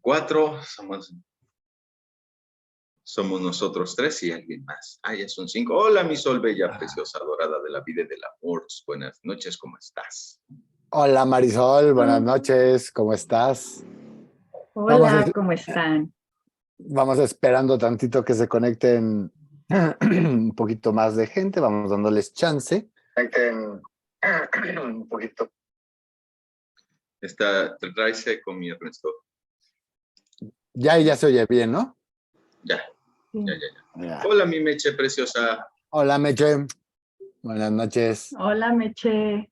4, somos nosotros 3 y alguien más. Ya son 5. Hola, mi Sol bella, preciosa, adorada de la vida y del amor. Buenas noches, ¿cómo estás? Hola Marisol, buenas noches, ¿cómo estás? Hola, ¿cómo están? Vamos esperando tantito que se conecten un poquito más de gente, vamos dándoles chance. Un poquito. Trae seco mi Ernesto. Ya se oye bien, ¿no? Ya. Ya. Hola, mi Meche preciosa. Hola Meche, buenas noches. Hola, Meche.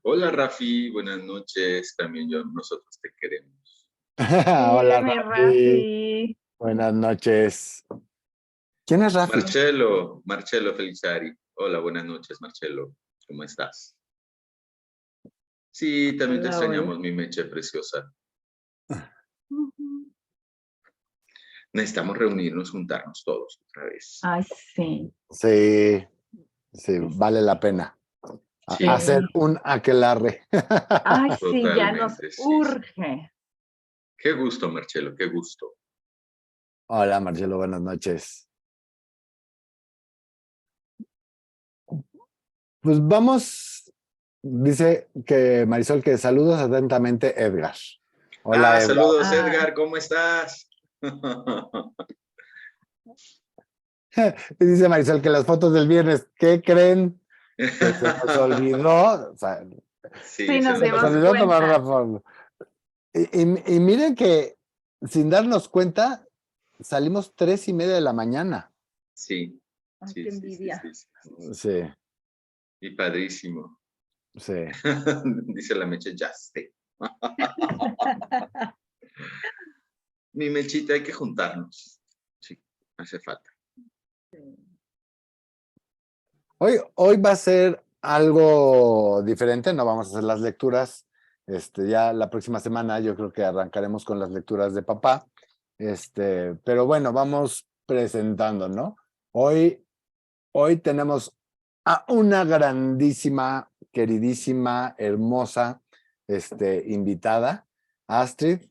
Hola, Rafi, buenas noches. También nosotros te queremos. Hola Mi Rafi. Buenas noches. ¿Quién es Rafi? Marcelo Felizari. Hola, buenas noches, Marcelo. ¿Cómo estás? Sí, también te extrañamos, mi Meche preciosa. Necesitamos reunirnos, juntarnos todos otra vez. Ay, sí. Sí, vale la pena. Sí. Hacer un aquelarre. Ay, sí, Totalmente, ya nos urge. Qué gusto, Marcelo, qué gusto. Hola Marcelo, buenas noches. Pues vamos, dice que Marisol, que saludos atentamente, Edgar. Hola, Edgar. Saludos, Edgar, ¿cómo estás? Y dice Marisol que las fotos del viernes, ¿qué creen? Que se nos olvidó. O sea, sí, nos se nos dimos olvidó cuenta. tomar la foto. Y miren que sin darnos cuenta, salimos 3:30 de la mañana. Sí. Ay, qué envidia. Sí. Y padrísimo. Sí. Dice la Meche, ya sé. Mi Mechita, hay que juntarnos. Sí, hace falta. Hoy va a ser algo diferente, no vamos a hacer las lecturas. Ya la próxima semana yo creo que arrancaremos con las lecturas de papá. Pero bueno, vamos presentando, ¿no? Hoy tenemos a una grandísima, queridísima, hermosa, invitada, Astrid,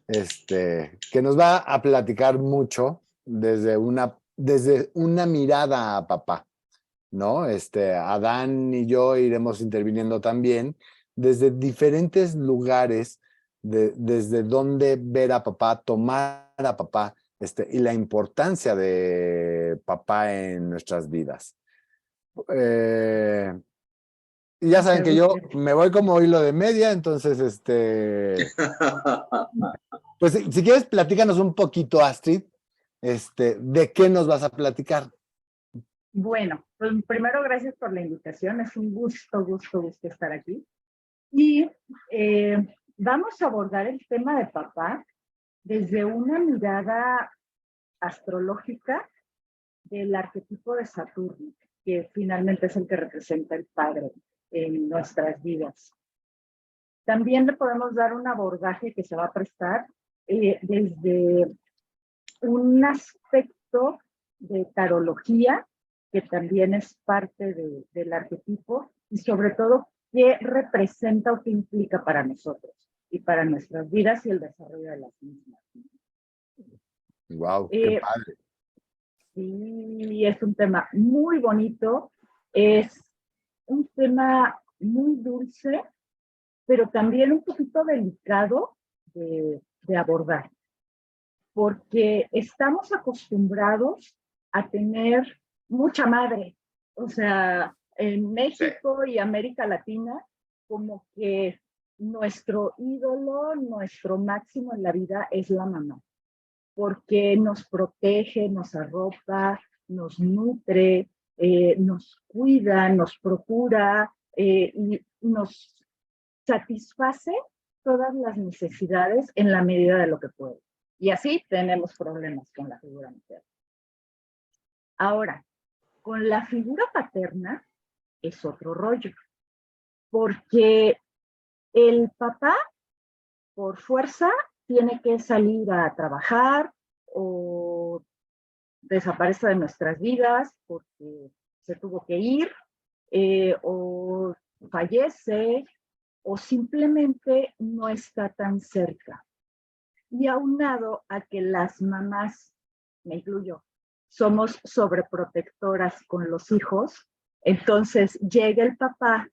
que nos va a platicar mucho desde una mirada a papá, ¿no? Adán y yo iremos interviniendo también desde diferentes lugares, desde donde ver a papá, tomar a papá, y la importancia de papá en nuestras vidas. Y ya saben que yo me voy como hilo de media, entonces, pues si quieres, platícanos un poquito, Astrid, ¿de qué nos vas a platicar? Bueno, pues primero gracias por la invitación, es un gusto estar aquí. Y vamos a abordar el tema de papá desde una mirada astrológica del arquetipo de Saturno, que finalmente es el que representa el padre en nuestras vidas. También le podemos dar un abordaje que se va a prestar desde un aspecto de tarología, que también es parte del arquetipo, y sobre todo, qué representa o qué implica para nosotros y para nuestras vidas y el desarrollo de las mismas. Wow, qué padre. Sí, es un tema muy bonito, es un tema muy dulce, pero también un poquito delicado de abordar, porque estamos acostumbrados a tener mucha madre. O sea, en México y América Latina, como que nuestro ídolo, nuestro máximo en la vida es la mamá, porque nos protege, nos arropa, nos nutre, nos cuida, nos procura y nos satisface todas las necesidades en la medida de lo que puede. Y así tenemos problemas con la figura materna. Ahora, con la figura paterna es otro rollo, porque el papá, por fuerza, tiene que salir a trabajar o desaparece de nuestras vidas porque se tuvo que ir o fallece o simplemente no está tan cerca. Y aunado a que las mamás, me incluyo, somos sobreprotectoras con los hijos, entonces llega el papá,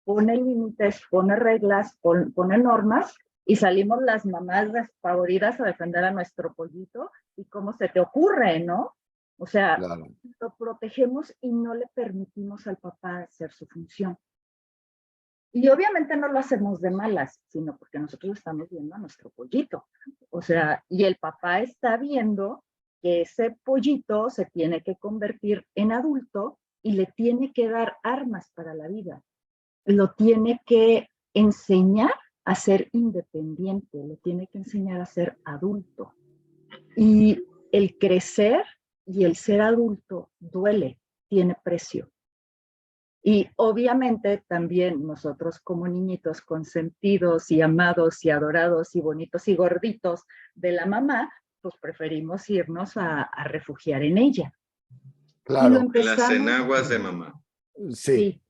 pone límites, pone reglas, pone normas, y salimos las mamás despavoridas a defender a nuestro pollito, y cómo se te ocurre, ¿no? O sea, Claro. lo protegemos y no le permitimos al papá hacer su función. Y obviamente no lo hacemos de malas, sino porque nosotros estamos viendo a nuestro pollito. O sea, y el papá está viendo que ese pollito se tiene que convertir en adulto y le tiene que dar armas para la vida. Lo tiene que enseñar a ser independiente, lo tiene que enseñar a ser adulto. Y el crecer y el ser adulto duele, tiene precio. Y obviamente también nosotros como niñitos consentidos y amados y adorados y bonitos y gorditos de la mamá, pues preferimos irnos a refugiar en ella. Y lo Claro, En las empezamos, enaguas de mamá. sí,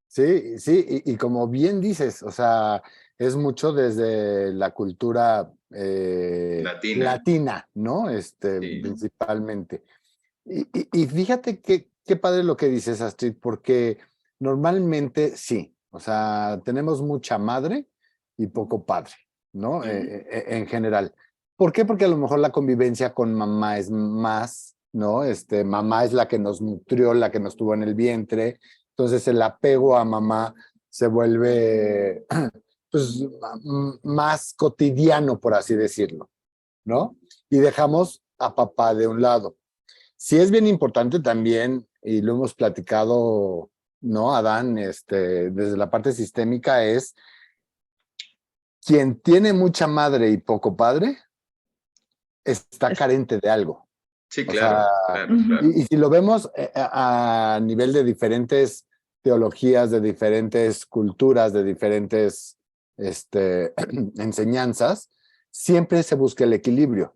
sí, sí, y como bien dices, o sea, es mucho desde la cultura Latina. latina, ¿no? Sí. Principalmente. Y fíjate qué padre lo que dices, Astrid, porque normalmente sí, o sea, tenemos mucha madre y poco padre, ¿no? En general. ¿Por qué? Porque a lo mejor la convivencia con mamá es más, ¿no? Mamá es la que nos nutrió, la que nos tuvo en el vientre, entonces el apego a mamá se vuelve, pues, más cotidiano, por así decirlo, ¿no? Y dejamos a papá de un lado. Sí es bien importante también, y lo hemos platicado, ¿no, Adán? Desde la parte sistémica es quien tiene mucha madre y poco padre, está es, carente de algo. Sí, O sea, claro, claro, claro. y si lo vemos a nivel de diferentes teologías, de diferentes culturas, de diferentes enseñanzas, siempre se busca el equilibrio.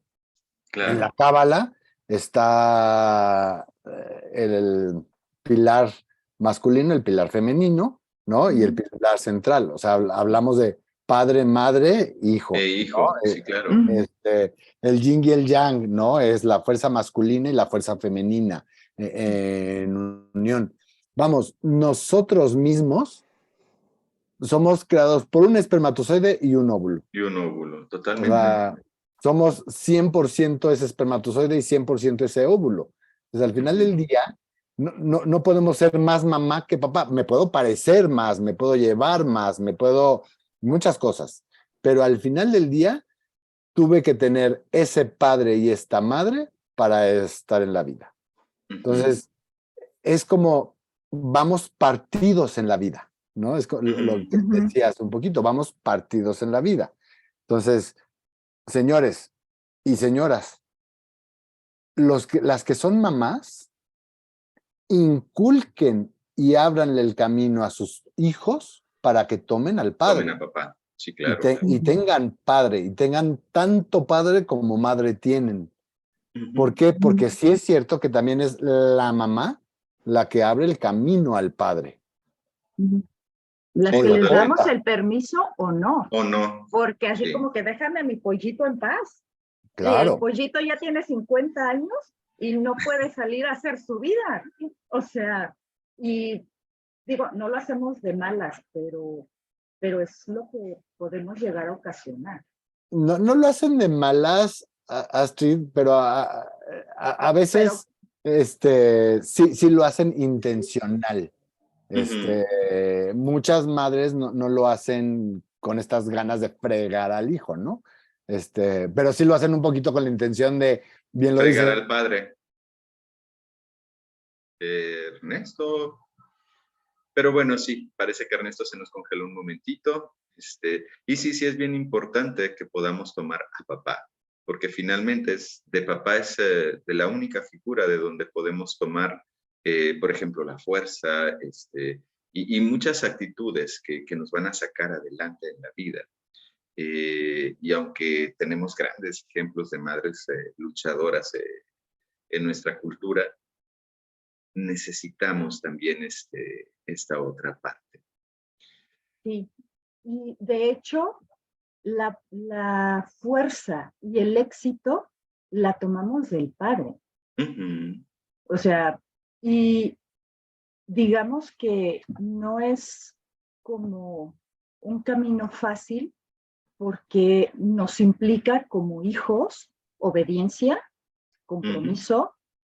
En la Claro. cábala está el pilar masculino, el pilar femenino, ¿no? Y el pilar central. O sea, hablamos de padre, madre, hijo, ¿no? Hijo, sí, claro. El yin y el yang, ¿no? Es la fuerza masculina y la fuerza femenina en unión. Vamos, nosotros mismos somos creados por un espermatozoide y un óvulo. Y un óvulo, O totalmente. sea, somos 100% ese espermatozoide y 100% ese óvulo. Entonces, al final del día, no podemos ser más mamá que papá. Me puedo parecer más, me puedo llevar más, muchas cosas. Pero al final del día, tuve que tener ese padre y esta madre para estar en la vida. Ujú, Entonces, es como vamos partidos en la vida, ¿no? Es lo ujú. que decías un poquito, vamos partidos en la vida. Entonces, señores y señoras, las que son mamás, inculquen y ábranle el camino a sus hijos para que tomen al Tomen padre a papá. Sí, claro, claro. y tengan padre y tengan tanto padre como madre tienen. ¿Por Ujú. qué? Porque sí es cierto que también es la mamá la que abre el camino al padre. las O que lo les damos corta. el permiso o no. ¿O no? Porque así Sí. como que déjame a mi pollito en paz. El Claro. pollito ya tiene 50 años y no puede salir a hacer su vida. O sea, y digo, no lo hacemos de malas, pero es lo que podemos llegar a ocasionar. No lo hacen de malas, Astrid, pero a Pero veces sí lo hacen intencional. Ujú. Muchas madres no lo hacen con estas ganas de fregar al hijo, ¿no? Pero sí lo hacen un poquito con la intención de, bien lo Fregar dice, al padre. Ernesto. Pero bueno, sí, parece que Ernesto se nos congeló un momentito. Y sí es bien importante que podamos tomar a papá, porque finalmente de papá es de la única figura de donde podemos tomar, por ejemplo, la fuerza, y muchas actitudes que nos van a sacar adelante en la vida. Y aunque tenemos grandes ejemplos de madres luchadoras en nuestra cultura, necesitamos también esta otra parte. sí, Y de hecho, la fuerza y el éxito la tomamos del padre. Ujú. O sea, y digamos que no es como un camino fácil porque nos implica como hijos obediencia, Ujú. compromiso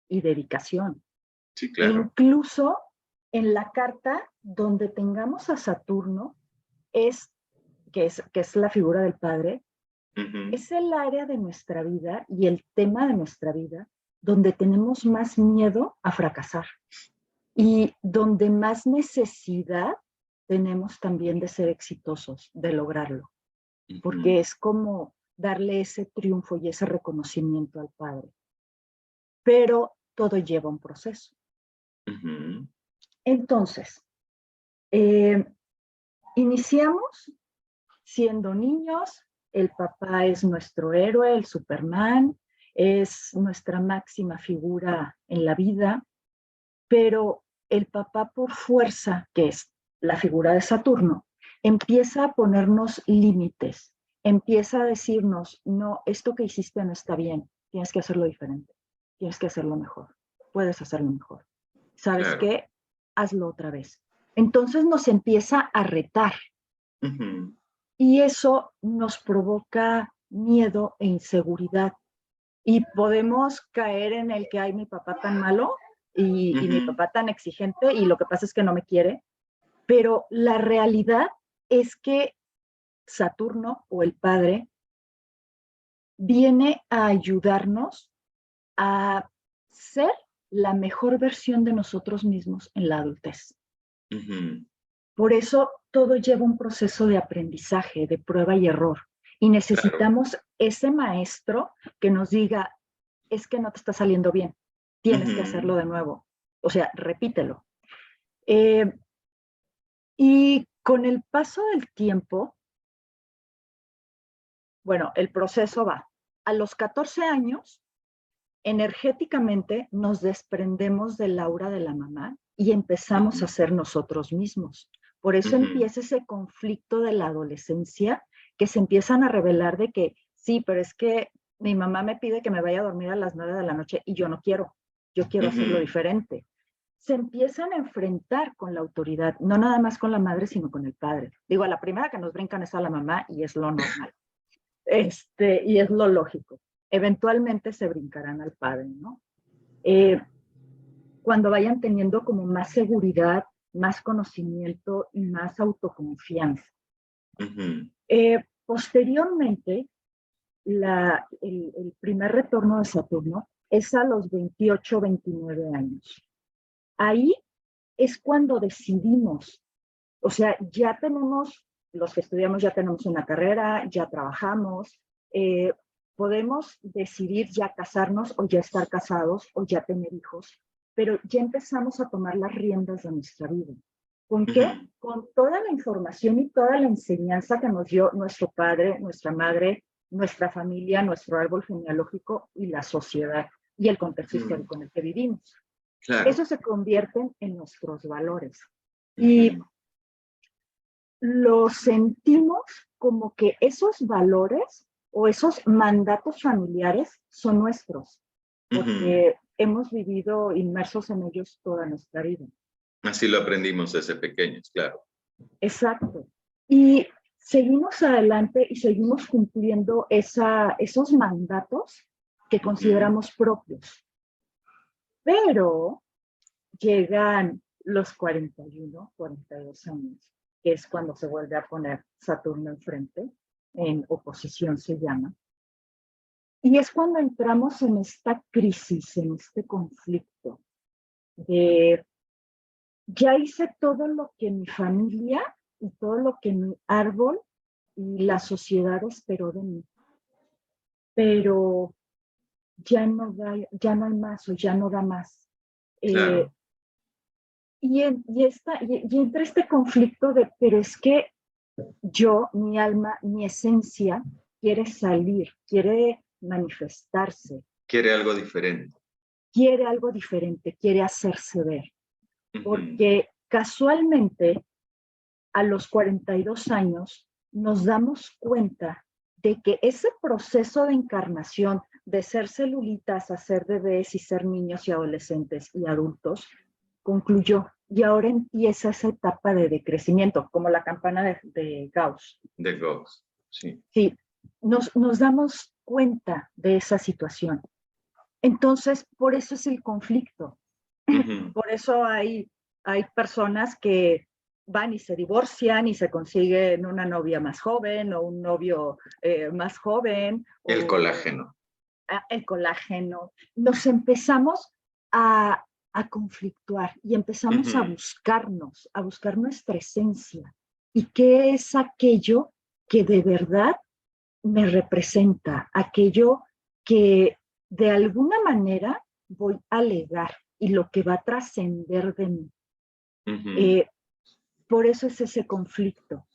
y dedicación. Sí, E claro. incluso en la carta donde tengamos a Saturno, que es la figura del padre, Ujú. es el área de nuestra vida y el tema de nuestra vida donde tenemos más miedo a fracasar y donde más necesidad tenemos también de ser exitosos, de lograrlo, porque Ujú. es como darle ese triunfo y ese reconocimiento al padre. Pero todo lleva un proceso. Ujú. Entonces, iniciamos siendo niños, el papá es nuestro héroe, el Superman, es nuestra máxima figura en la vida, pero el papá por fuerza, que es la figura de Saturno, empieza a ponernos límites, empieza a decirnos, no, esto que hiciste no está bien, tienes que hacerlo diferente, tienes que hacerlo mejor, puedes hacerlo mejor. ¿Sabes Claro. qué? Hazlo otra vez. Entonces nos empieza a retar Ujú. y eso nos provoca miedo e inseguridad. Y podemos caer en el que hay mi papá tan malo y mi Ujú. papá tan exigente y lo que pasa es que no me quiere, pero la realidad es que Saturno o el padre viene a ayudarnos a ser la mejor versión de nosotros mismos en la adultez. Ujú. Por eso todo lleva un proceso de aprendizaje, de prueba y error. Y Claro. necesitamos ese maestro que nos diga, es que no te está saliendo bien, tienes que Ujú. hacerlo de nuevo. O sea, repítelo. Eh, y con el paso del tiempo, bueno, el proceso va. A los 14 años, energéticamente nos desprendemos del aura de la mamá y empezamos a Ujú. ser nosotros mismos. Por eso Ujú. empieza ese conflicto de la adolescencia que se empiezan a revelar de que sí, pero es que mi mamá me pide que me vaya a dormir a las 9 de la noche y yo quiero hacerlo Ujú. diferente. Se empiezan a enfrentar con la autoridad, no nada más con la madre, sino con el padre. Digo, a la primera que nos brincan es a la mamá y es lo normal. Y es lo lógico. Eventualmente se brincarán al padre, ¿no? Eh, Cuando vayan teniendo como más seguridad, más conocimiento y más autoconfianza. Ujú. Posteriormente, el primer retorno de Saturno es a los 28, 29 años. Ahí es cuando decidimos, o sea, ya tenemos, los que estudiamos ya tenemos una carrera, ya trabajamos, eh, podemos decidir ya casarnos o ya estar casados o ya tener hijos, pero ya empezamos a tomar las riendas de nuestra vida. ¿Con qué? Ujú. Con toda la información y toda la enseñanza que nos dio nuestro padre, nuestra madre, nuestra familia, nuestro árbol genealógico y la sociedad y el contexto Ujú. histórico en el que vivimos. Claro. Eso se convierte en nuestros valores. Y Ujú. lo sentimos como que esos valores o esos mandatos familiares son nuestros, Ujú. porque hemos vivido inmersos en ellos toda nuestra vida. Así lo aprendimos desde pequeños, claro. Exacto. Y seguimos adelante y seguimos cumpliendo esos mandatos que Ujú. consideramos propios. Pero llegan los 41, 42 años, que es cuando se vuelve a poner Saturno enfrente, en oposición se llama, y es cuando entramos en esta crisis, en este conflicto de ya hice todo lo que mi familia y todo lo que mi árbol y la sociedad esperó de mí, pero ya no hay más o ya no da más. Eh, Claro. y entra este conflicto de, pero es que yo, mi alma, mi esencia quiere salir, quiere manifestarse, Quiere algo diferente. quiere algo diferente, quiere hacerse ver. Ujú. Porque casualmente a los 42 años nos damos cuenta de que ese proceso de encarnación, de ser celulitas a ser bebés y ser niños y adolescentes y adultos, concluyó. Y ahora empieza esa etapa de decrecimiento, como la campana de Gauss. De Gauss, sí. Sí, nos damos cuenta de esa situación. Entonces, por eso es el conflicto. Por eso hay personas que van y se divorcian y se consiguen una novia más joven o un novio más joven. El colágeno. El colágeno. Nos empezamos a conflictuar y empezamos a buscar nuestra esencia. ¿Y qué es aquello que de verdad me representa? Aquello que de alguna manera voy a legar y lo que va a trascender de mí. Por eso es ese conflicto.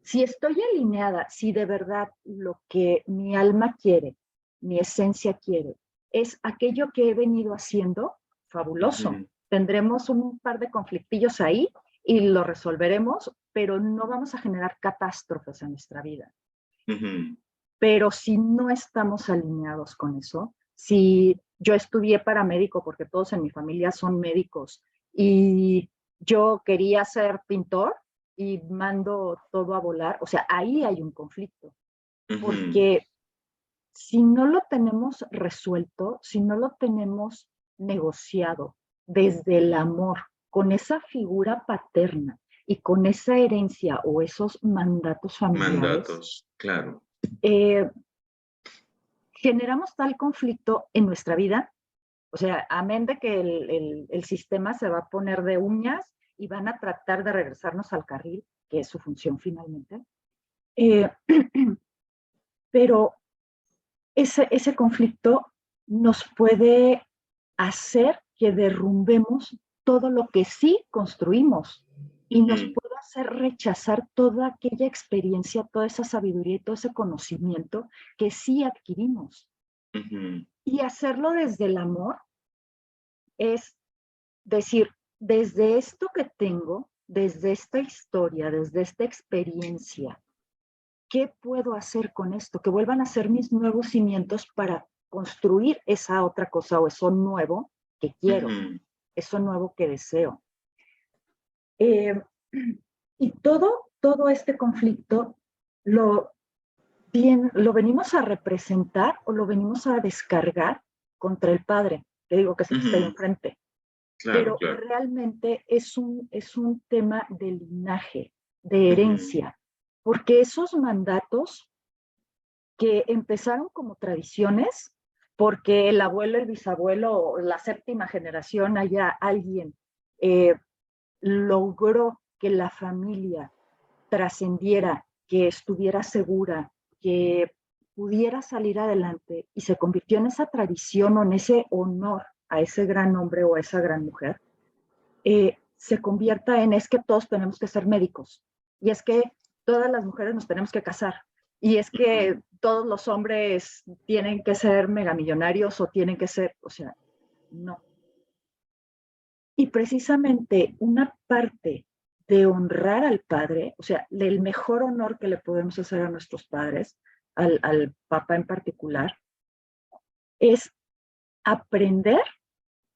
Si estoy alineada, si de verdad lo que mi alma quiere, mi esencia quiere, es aquello que he venido haciendo, fabuloso. Tendremos un par de conflictillos ahí y lo resolveremos, pero no vamos a generar catástrofes en nuestra vida. Pero si no estamos alineados con eso, si yo estudié paramédico porque todos en mi familia son médicos y yo quería ser pintor y mando todo a volar, o sea, ahí hay un conflicto. Porque si no lo tenemos resuelto, si no lo tenemos negociado desde el amor, con esa figura paterna y con esa herencia o esos mandatos familiares. Mandatos, claro. Generamos tal conflicto en nuestra vida, o sea, amén de que el sistema se va a poner de uñas y van a tratar de regresarnos al carril, que es su función finalmente. Pero ese conflicto nos puede hacer que derrumbemos todo lo que sí construimos y nos puede hacer rechazar toda aquella experiencia, toda esa sabiduría y todo ese conocimiento que sí adquirimos. Y hacerlo desde el amor es decir, desde esto que tengo, desde esta historia, desde esta experiencia, ¿qué puedo hacer con esto? Que vuelvan a ser mis nuevos cimientos para construir esa otra cosa o eso nuevo que quiero, eso nuevo que deseo. Y todo este conflicto lo venimos a representar o lo venimos a descargar contra el padre, que digo que es el que está ahí enfrente. Claro, Pero realmente es un tema de linaje, de herencia, porque esos mandatos que empezaron como tradiciones, porque el abuelo, el bisabuelo, la séptima generación, allá alguien logró que la familia trascendiera, que estuviera segura, que pudiera salir adelante y se convirtió en esa tradición o en ese honor a ese gran hombre o a esa gran mujer, se convierta en es que todos tenemos que ser médicos y es que todas las mujeres nos tenemos que casar y es que todos los hombres tienen que ser megamillonarios o tienen que ser, o sea, no. Y precisamente una parte de honrar al padre, o sea, el mejor honor que le podemos hacer a nuestros padres, al papá en particular, es aprender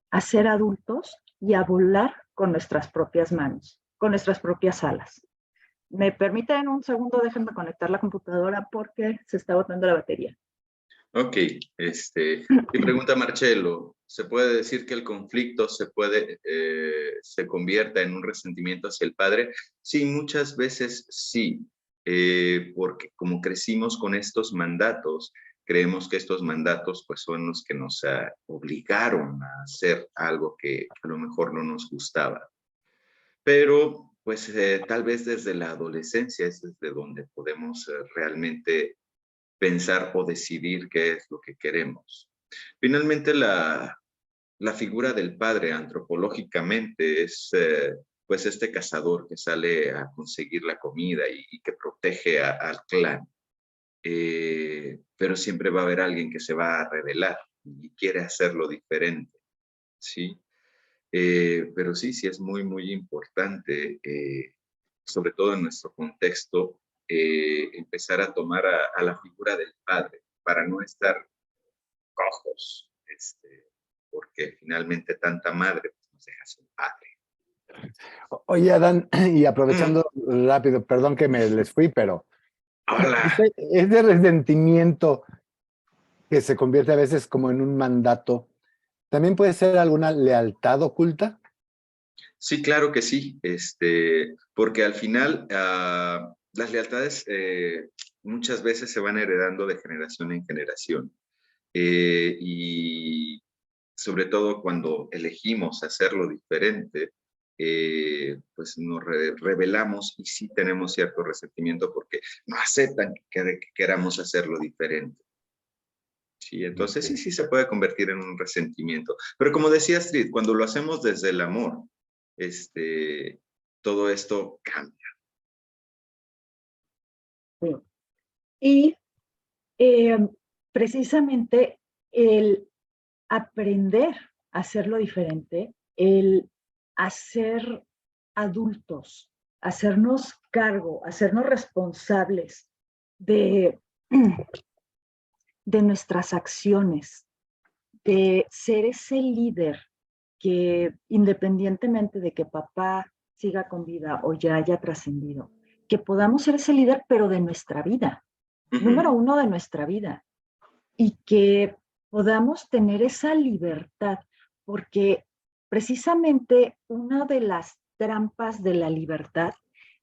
a ser adultos y a volar con nuestras propias manos, con nuestras propias alas. ¿Me permiten un segundo? Déjenme conectar la computadora porque se está botando la batería. Ok, y pregunta Marcelo, ¿se puede decir que el conflicto se convierta en un resentimiento hacia el padre? Sí, muchas veces sí, porque como crecimos con estos mandatos, creemos que estos mandatos pues son los que nos obligaron a hacer algo que a lo mejor no nos gustaba. Pero pues tal vez desde la adolescencia es desde donde podemos realmente pensar o decidir qué es lo que queremos. Finalmente, la figura del padre antropológicamente es pues este cazador que sale a conseguir la comida y que protege al clan. Pero siempre va a haber alguien que se va a rebelar y quiere hacerlo diferente, ¿sí? Pero sí es muy, muy importante sobre todo en nuestro contexto, empezar a tomar a la figura del padre para no estar cojos, porque finalmente tanta madre pues, nos deja sin padre. Oye, Adán, y aprovechando rápido, perdón que me les fui, pero Hola. ese resentimiento que se convierte a veces como en un mandato, ¿también puede ser alguna lealtad oculta? Sí, claro que sí, porque al final las lealtades muchas veces se van heredando de generación en generación. Y sobre todo cuando elegimos hacerlo diferente, pues nos rebelamos y sí tenemos cierto resentimiento porque no aceptan que queramos hacerlo diferente. Sí, entonces sí se puede convertir en un resentimiento. Pero como decía Astrid, cuando lo hacemos desde el amor, todo esto cambia. Sí. Y precisamente el aprender a hacerlo diferente, el hacer adultos, hacernos cargo, hacernos responsables de, de nuestras acciones, de ser ese líder que independientemente de que papá siga con vida o ya haya trascendido, que podamos ser ese líder, pero de nuestra vida, número uno de nuestra vida, y que podamos tener esa libertad, porque precisamente una de las trampas de la libertad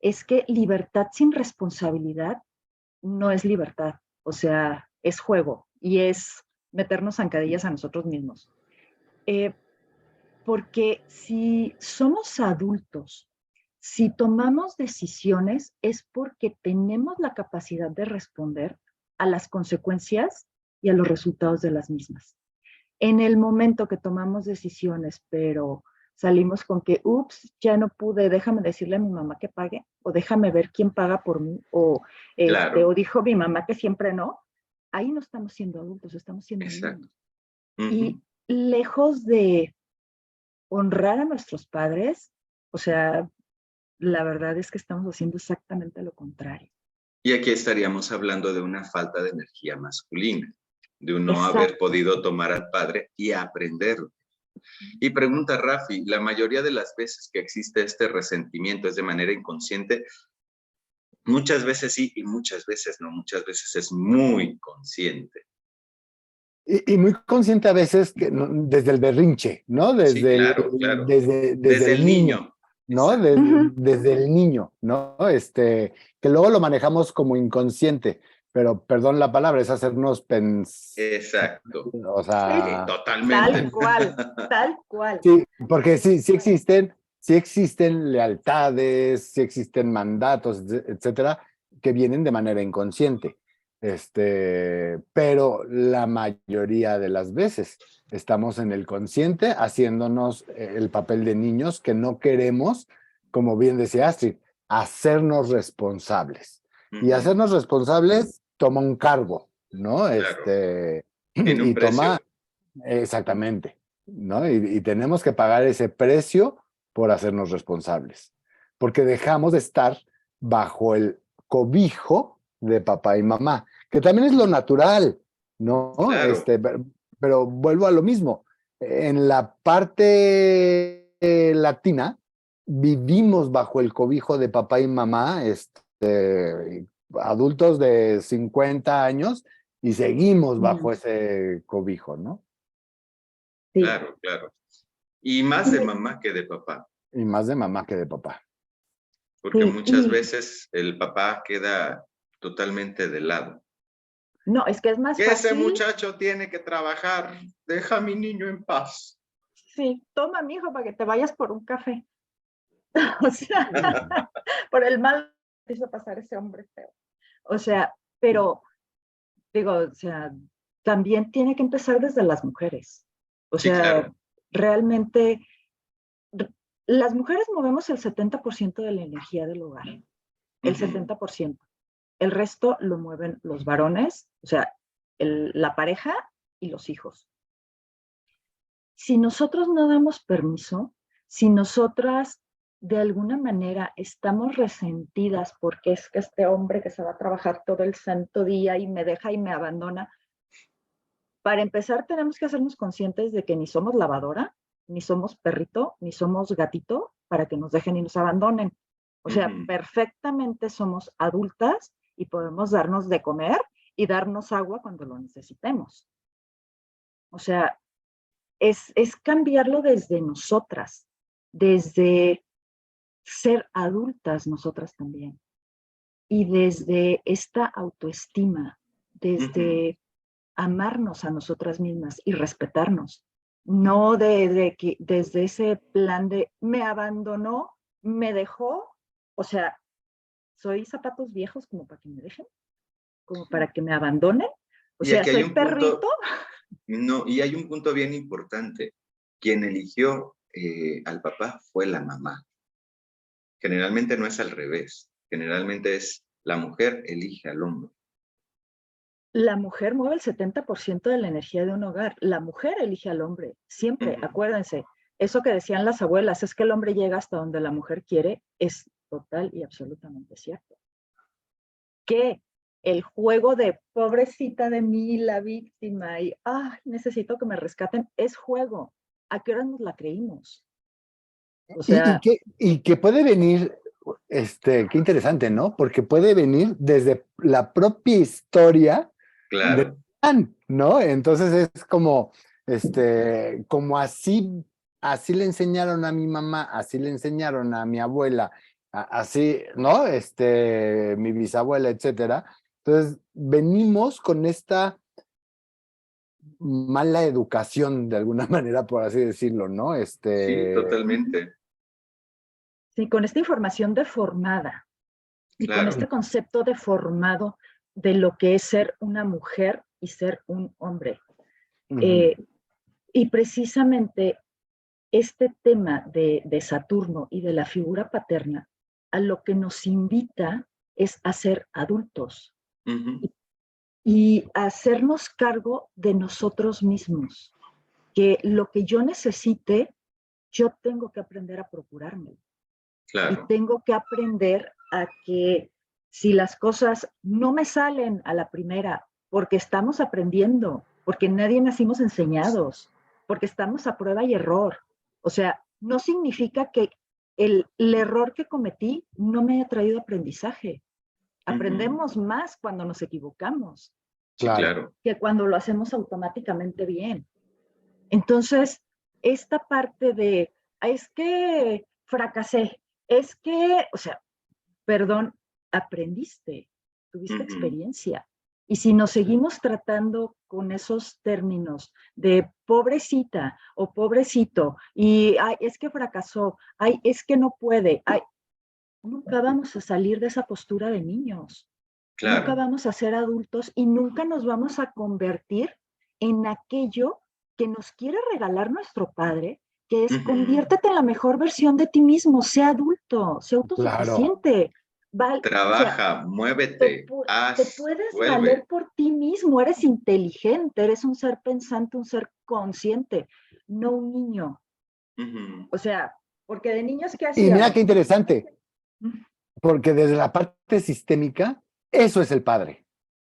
es que libertad sin responsabilidad no es libertad, o sea, es juego y es meternos zancadillas a nosotros mismos. Porque si somos adultos, si tomamos decisiones, es porque tenemos la capacidad de responder a las consecuencias y a los resultados de las mismas. En el momento que tomamos decisiones, pero salimos con que, ups, ya no pude, déjame decirle a mi mamá que pague, o déjame ver quién paga por mí, Claro, o dijo mi mamá que siempre no, ahí no estamos siendo adultos, estamos siendo exacto. niños. Y lejos de honrar a nuestros padres, o sea, la verdad es que estamos haciendo exactamente lo contrario. Y aquí estaríamos hablando de una falta de energía masculina, de un no haber Exacto. podido tomar al padre y aprenderlo. Y pregunta Rafi, la mayoría de las veces que existe este resentimiento es de manera inconsciente. Muchas veces sí y muchas veces no, muchas veces es muy consciente. Y muy consciente a veces que, desde el berrinche, ¿no? Sí, Desde el, claro, claro. desde Desde el el niño, niño. ¿no? Exacto. Desde el niño, ¿no? Que luego lo manejamos como inconsciente, pero perdón la palabra, es hacernos pensar, Exacto. o Sí, sea, Tal totalmente. cual, tal cual. sí, porque sí existen lealtades, sí existen mandatos, etcétera, que vienen de manera inconsciente. Pero la mayoría de las veces estamos en el consciente haciéndonos el papel de niños que no queremos, como bien decía Astrid, hacernos responsables. Y hacernos responsables toma un cargo, ¿no? Claro, tiene un Y toma, precio. exactamente, ¿no? Y tenemos que pagar ese precio por hacernos responsables, porque dejamos de estar bajo el cobijo de papá y mamá, que también es lo natural, ¿no? Claro. Pero vuelvo a lo mismo. En la parte latina vivimos bajo el cobijo de papá y mamá, adultos de 50 años, y seguimos bajo ese cobijo, ¿no? Sí. Claro, claro. Y más de mamá que de papá, Y más de mamá que de papá. porque Sí, muchas y veces el papá queda totalmente de lado. no, es que es más Que ese fácil, muchacho tiene que trabajar, deja a mi niño en paz. sí, toma, mijo, para que te vayas por un café. O sea, por el mal que hizo pasar ese hombre feo. O sea, pero digo, o sea, también tiene que empezar desde las mujeres. O Sí, sea, claro. realmente las mujeres movemos el 70% de la energía del hogar, el 70%. El resto lo mueven los varones, o sea, la pareja y los hijos. Si nosotros no damos permiso, si nosotras de alguna manera estamos resentidas porque es que este hombre que se va a trabajar todo el santo día y me deja y me abandona. Para empezar, tenemos que hacernos conscientes de que ni somos lavadora, ni somos perrito, ni somos gatito para que nos dejen y nos abandonen. O sea, perfectamente somos adultas y podemos darnos de comer y darnos agua cuando lo necesitemos. O sea, es cambiarlo desde nosotras, desde ser adultas nosotras también. Y desde esta autoestima, desde amarnos a nosotras mismas y respetarnos. No desde ese plan de me abandonó, me dejó, o sea, soy zapatos viejos como para que me dejen, como para que me abandonen. O Y sea, aquí hay soy un perrito. punto, no, y hay un punto bien importante. Quien eligió al papá fue la mamá. Generalmente no es al revés. Generalmente es la mujer elige al hombre. La mujer mueve el 70% de la energía de un hogar. La mujer elige al hombre, siempre, acuérdense. Eso que decían las abuelas, es que el hombre llega hasta donde la mujer quiere, es total y absolutamente cierto. Que el juego de pobrecita de mí, la víctima, y necesito que me rescaten, es juego. ¿A qué hora nos la creímos? O sea, y que puede venir, qué interesante, ¿no? Porque puede venir desde la propia historia de Claro. Juan, ¿no? Entonces es como, como así le enseñaron a mi mamá, así le enseñaron a mi abuela, así, ¿no? Mi bisabuela, etcétera. Entonces venimos con esta mala educación, de alguna manera, por así decirlo, ¿no? Sí, totalmente. sí, con esta información deformada y con Claro. este concepto deformado de lo que es ser una mujer y ser un hombre. Y precisamente este tema de Saturno y de la figura paterna a lo que nos invita es a ser adultos y a hacernos cargo de nosotros mismos, que lo que yo necesite, yo tengo que aprender a procurarme. Claro. Y tengo que aprender a que si las cosas no me salen a la primera, porque estamos aprendiendo, porque nadie nacimos enseñados, porque estamos a prueba y error. O sea, no significa que el error que cometí no me haya traído aprendizaje. Aprendemos más cuando nos equivocamos. Sí, claro. Que cuando lo hacemos automáticamente bien. Entonces, esta parte de, es que fracasé, es que, o sea, perdón, aprendiste, tuviste experiencia. Y si nos seguimos tratando con esos términos de pobrecita o pobrecito, y es que fracasó, es que no puede, nunca vamos a salir de esa postura de niños. Claro. Nunca vamos a ser adultos y nunca nos vamos a convertir en aquello que nos quiere regalar nuestro padre, que es conviértete en la mejor versión de ti mismo, sea adulto, sea autosuficiente. Trabaja, muévete, te puedes vuelve. valer por ti mismo, eres inteligente, eres un ser pensante, un ser consciente, no un niño. O sea, porque de niños, ¿qué hacíamos? Y mira qué interesante, porque desde la parte sistémica, eso es el padre.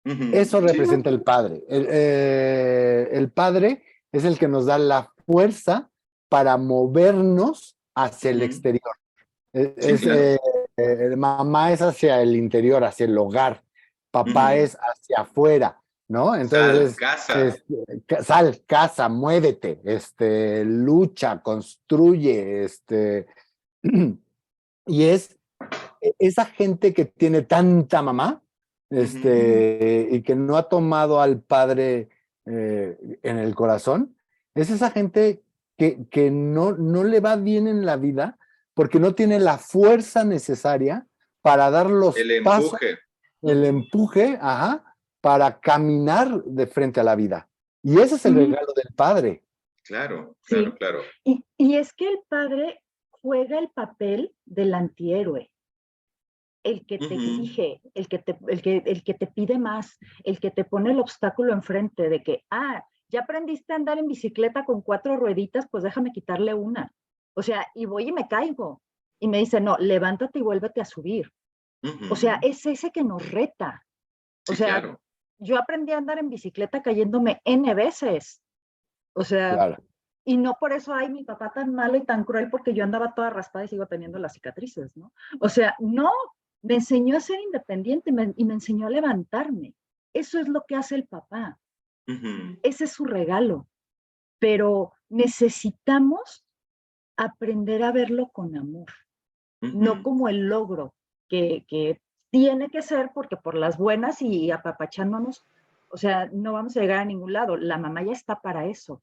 Eso representa el padre. El padre es el que nos da la fuerza para movernos hacia el exterior. Mamá es hacia el interior, hacia el hogar. Papá es hacia afuera, ¿no? Entonces, sal, casa, muévete, lucha, construye, y es esa gente que tiene tanta mamá, y que no ha tomado al padre en el corazón, es esa gente que no le va bien en la vida porque no tiene la fuerza necesaria para dar los pasos, el empuje, para caminar de frente a la vida. Y ese es el regalo del padre. Claro. Y es que el padre juega el papel del antihéroe. El que te exige, el que te pide más, el que te pone el obstáculo enfrente de que, ya aprendiste a andar en bicicleta con 4 rueditas, pues déjame quitarle una. O sea, y voy y me caigo. y me dice, no, levántate y vuélvete a subir. O sea, es ese que nos reta. O Sí, sea, claro. yo aprendí a andar en bicicleta cayéndome N veces. O sea, Claro. y no por eso, ay, mi papá tan malo y tan cruel, porque yo andaba toda raspada y sigo teniendo las cicatrices, ¿no? O sea, no, me enseñó a ser independiente y me enseñó a levantarme. Eso es lo que hace el papá. Ese es su regalo. Pero necesitamos aprender a verlo con amor, no como el logro que tiene que ser, porque por las buenas y apapachándonos, o sea, no vamos a llegar a ningún lado. La mamá ya está para eso.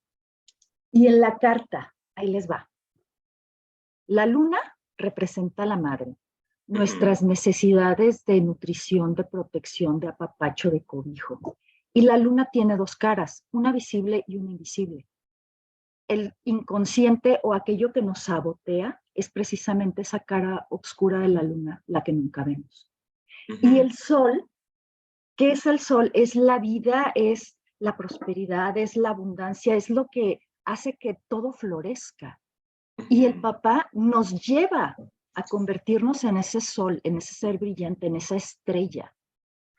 Y en la carta, ahí les va. La luna representa a la madre, nuestras necesidades de nutrición, de protección, de apapacho, de cobijo. Y la luna tiene dos caras, una visible y una invisible. El inconsciente o aquello que nos sabotea es precisamente esa cara oscura de la luna, la que nunca vemos. Y el sol, ¿qué es el sol? Es la vida, es la prosperidad, es la abundancia, es lo que hace que todo florezca. Y el papá nos lleva a convertirnos en ese sol, en ese ser brillante, en esa estrella.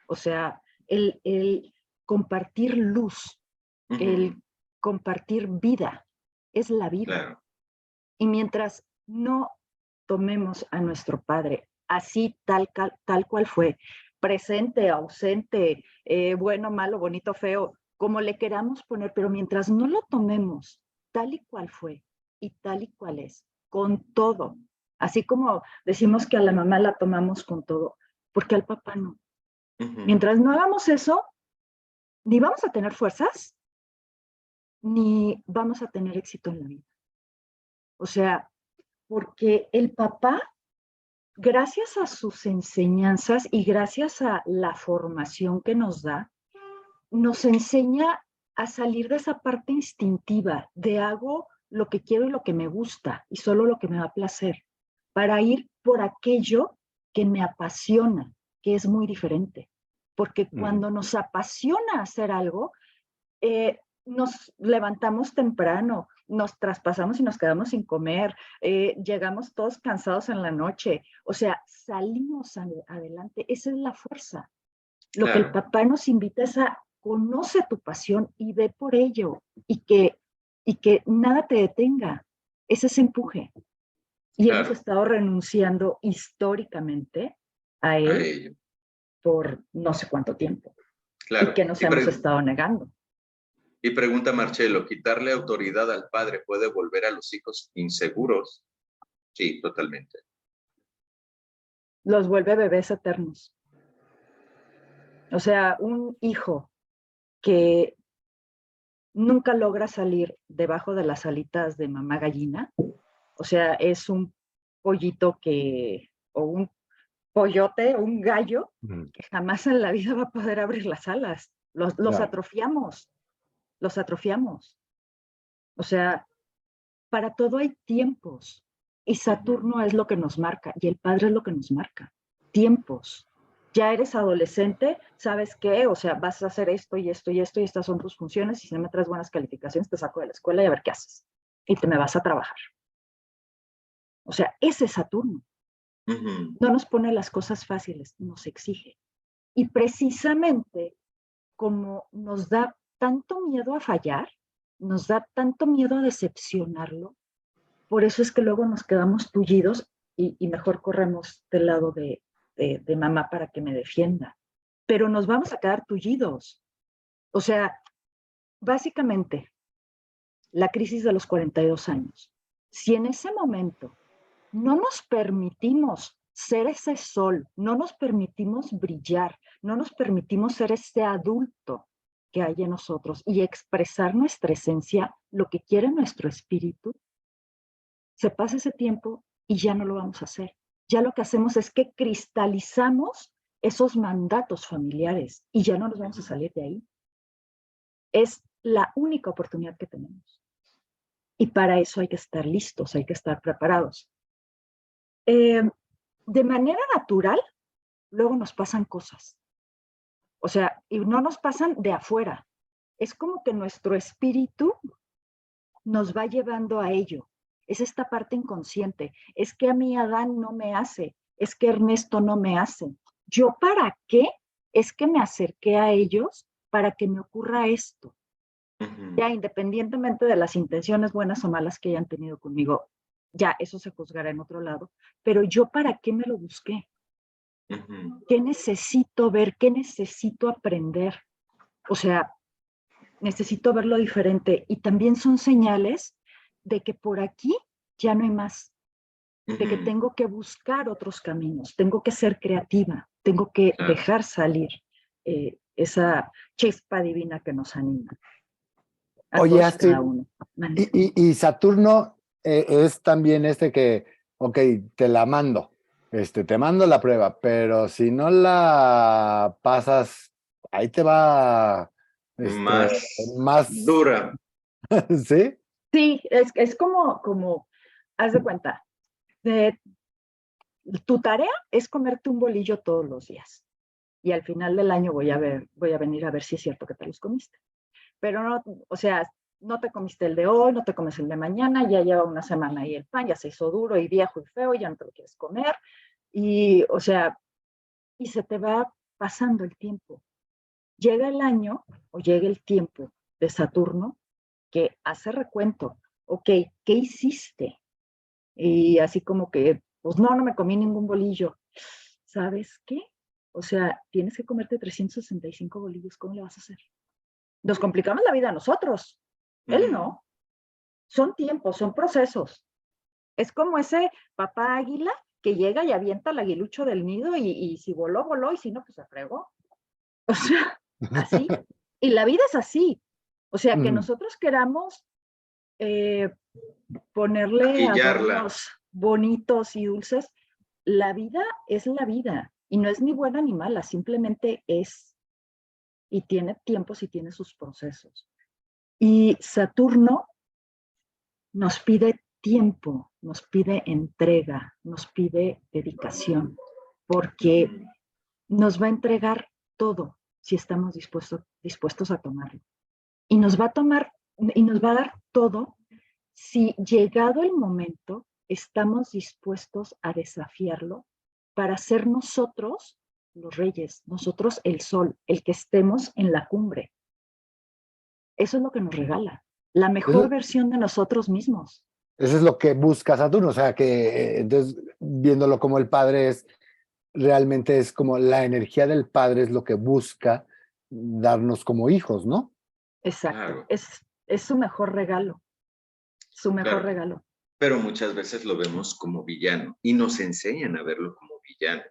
O sea, el compartir luz, el compartir vida, es la vida. Claro. Y mientras no tomemos a nuestro Padre así tal cual fue, presente, ausente, bueno, malo, bonito, feo, como le queramos poner, pero mientras no lo tomemos tal y cual fue y tal y cual es, con todo, así como decimos que a la mamá la tomamos con todo, porque al papá no. Mientras no hagamos eso, ni vamos a tener fuerzas, ni vamos a tener éxito en la vida. O sea, porque el papá, gracias a sus enseñanzas y gracias a la formación que nos da, nos enseña a salir de esa parte instintiva de hago lo que quiero y lo que me gusta y solo lo que me da placer, para ir por aquello que me apasiona, que es muy diferente. Porque cuando nos apasiona hacer algo, nos levantamos temprano, nos traspasamos y nos quedamos sin comer, llegamos todos cansados en la noche, o sea, salimos adelante, esa es la fuerza. Lo que el papá nos invita es a conoce tu pasión y ve por ello, y que nada te detenga, es ese empuje. Y hemos estado renunciando históricamente a él por no sé cuánto tiempo, y que nos hemos estado negando. Y pregunta Marcelo, ¿quitarle autoridad al padre puede volver a los hijos inseguros? Sí, totalmente. Los vuelve bebés eternos. O sea, un hijo que nunca logra salir debajo de las alitas de mamá gallina, o sea, es un pollito o un pollote, o un gallo, que jamás en la vida va a poder abrir las alas. Los atrofiamos. O sea, para todo hay tiempos. Y Saturno es lo que nos marca, y el padre es lo que nos marca. Tiempos. Ya eres adolescente, ¿sabes qué? O sea, vas a hacer esto y esto y esto, y estas son tus funciones, y si no me traes buenas calificaciones, te saco de la escuela y a ver qué haces. Y te me vas a trabajar. O sea, ese es Saturno. No nos pone las cosas fáciles, nos exige. Y precisamente como nos da tanto miedo a fallar, nos da tanto miedo a decepcionarlo, por eso es que luego nos quedamos tullidos y mejor corremos del lado de mamá para que me defienda. Pero nos vamos a quedar tullidos. O sea, básicamente, la crisis de los 42 años. Si en ese momento no nos permitimos ser ese sol, no nos permitimos brillar, no nos permitimos ser ese adulto que hay en nosotros y expresar nuestra esencia, lo que quiere nuestro espíritu, se pasa ese tiempo y ya no lo vamos a hacer. Ya lo que hacemos es que cristalizamos esos mandatos familiares y ya no nos vamos a salir de ahí. Es la única oportunidad que tenemos. Y para eso hay que estar listos, hay que estar preparados. De manera natural, luego nos pasan cosas. O sea, y no nos pasan de afuera. Es como que nuestro espíritu nos va llevando a ello. es esta parte inconsciente. Es que a mí Adán no me hace, es que Ernesto no me hace. ¿Yo para qué? Es que me acerqué a ellos para que me ocurra esto. Ya independientemente de las intenciones buenas o malas que hayan tenido conmigo, ya eso se juzgará en otro lado, pero yo para qué me lo busqué, qué necesito ver, qué necesito aprender, o sea, necesito verlo diferente y también son señales de que por aquí ya no hay más, de que tengo que buscar otros caminos, tengo que ser creativa, tengo que dejar salir esa chispa divina que nos anima. Oye, Todos y Astrid, cada uno. y Saturno es también que, ok, te la mando, te mando la prueba, pero si no la pasas, ahí te va, Más más, dura. ¿sí? Sí, es como, haz de cuenta, tu tarea es comerte un bolillo todos los días. Y al final del año voy a venir a ver si es cierto que te los comiste. Pero no, o sea, no te comiste el de hoy, no te comes el de mañana, ya lleva una semana y el pan ya se hizo duro y viejo y feo, y ya no te lo quieres comer. Y, o sea, y se te va pasando el tiempo. Llega el año o llega el tiempo de Saturno que hace recuento. Ok, ¿qué hiciste? Y así como que, pues no me comí ningún bolillo. ¿Sabes qué? O sea, tienes que comerte 365 bolillos, ¿cómo le vas a hacer? Nos complicamos la vida a nosotros. Él no. Son tiempos, son procesos. Es como ese papá águila que llega y avienta el aguilucho del nido y si voló, voló, y si no, pues se fregó. O sea, así. Y la vida es así. O sea, que nosotros queramos ponerle Maquillarla. adornos bonitos y dulces, la vida es la vida. Y no es ni buena ni mala, simplemente es. Y tiene tiempos y tiene sus procesos. Y Saturno nos pide tiempo, nos pide entrega, nos pide dedicación, porque nos va a entregar todo si estamos dispuestos a tomarlo. Y nos va a tomar, y nos va a dar todo si llegado el momento estamos dispuestos a desafiarlo para ser nosotros los reyes, nosotros el sol, el que estemos en la cumbre. Eso es lo que nos regala, la mejor versión de nosotros mismos. Eso es lo que busca Saturno, o sea que entonces viéndolo como el padre realmente es como la energía del padre es lo que busca darnos como hijos, ¿no? Exacto, Claro, es su mejor regalo, su mejor claro. regalo. Pero muchas veces lo vemos como villano y nos enseñan a verlo como villano.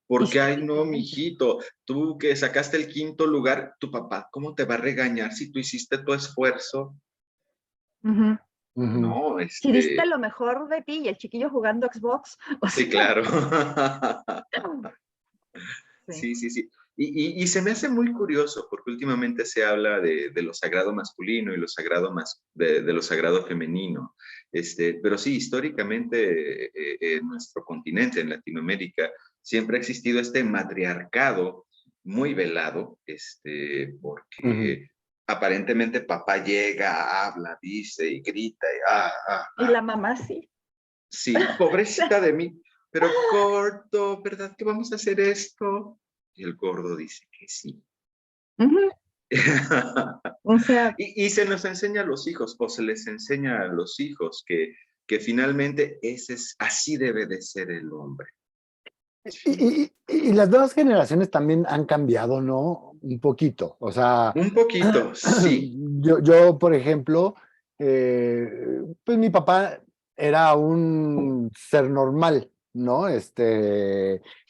Porque, ay, no, mijito, tú que sacaste el 5º lugar, tu papá, ¿cómo te va a regañar si tú hiciste tu esfuerzo? No, Si diste lo mejor de ti y el chiquillo jugando Xbox. Sí, claro. Sí. Sí, sí, sí. Y se me hace muy curioso porque últimamente se habla de lo sagrado masculino y lo sagrado de lo sagrado femenino. Pero sí, históricamente en nuestro continente, en Latinoamérica, siempre ha existido este matriarcado muy velado, porque aparentemente papá llega, habla, dice y grita Y la mamá sí. Sí, pobrecita de mí, pero gordo, ¿verdad que vamos a hacer esto? Y el gordo dice que sí. O sea, Y se nos enseña a los hijos, o se les enseña a los hijos que finalmente así debe de ser el hombre. Y las nuevas generaciones también han cambiado, ¿no? Un poquito. O sea, Un poquito, sí. yo por ejemplo, pues mi papá era un ser normal, ¿no?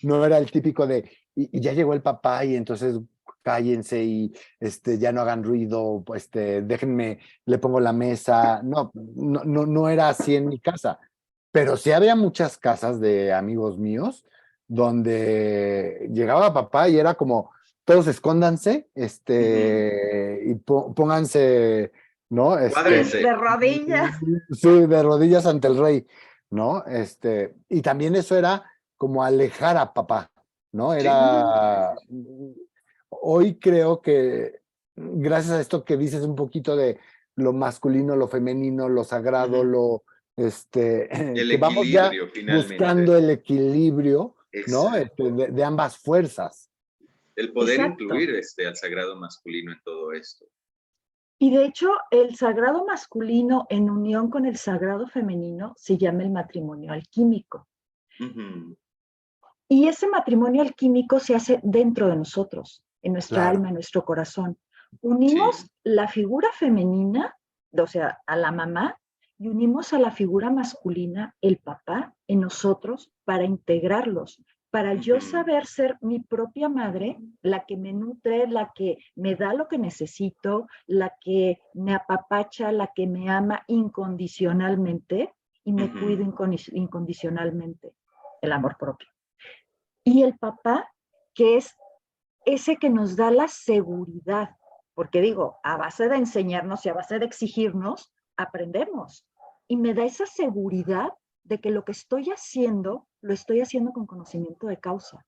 No era el típico de, y ya llegó el papá y entonces cállense y ya no hagan ruido, déjenme, le pongo la mesa. No era así en mi casa, pero sí había muchas casas de amigos míos donde llegaba papá y era como, todos escóndanse, y pónganse, ¿no? Cuádrense. de rodillas. Sí, de rodillas ante el rey, ¿no? Y también eso era como alejar a papá, ¿no? Sí. Hoy creo que gracias a esto que dices un poquito de lo masculino, lo femenino, lo sagrado, El que vamos ya equilibrio, finalmente. buscando el equilibrio, ¿no? Exacto. De ambas fuerzas. El poder Exacto. incluir al sagrado masculino en todo esto. Y de hecho, el sagrado masculino en unión con el sagrado femenino se llama el matrimonio alquímico. Ujú. Y ese matrimonio alquímico se hace dentro de nosotros, en nuestra Claro. alma, en nuestro corazón. Unimos Sí. la figura femenina, o sea, a la mamá, y unimos a la figura masculina, el papá, en nosotros para integrarlos, para yo Ujú. saber ser mi propia madre, la que me nutre, la que me da lo que necesito, la que me apapacha, la que me ama incondicionalmente y me Ujú. cuido incondicionalmente, el amor propio. Y el papá, que es ese que nos da la seguridad, porque digo, a base de enseñarnos y a base de exigirnos, aprendemos. Y me da esa seguridad de que lo que estoy haciendo, lo estoy haciendo con conocimiento de causa.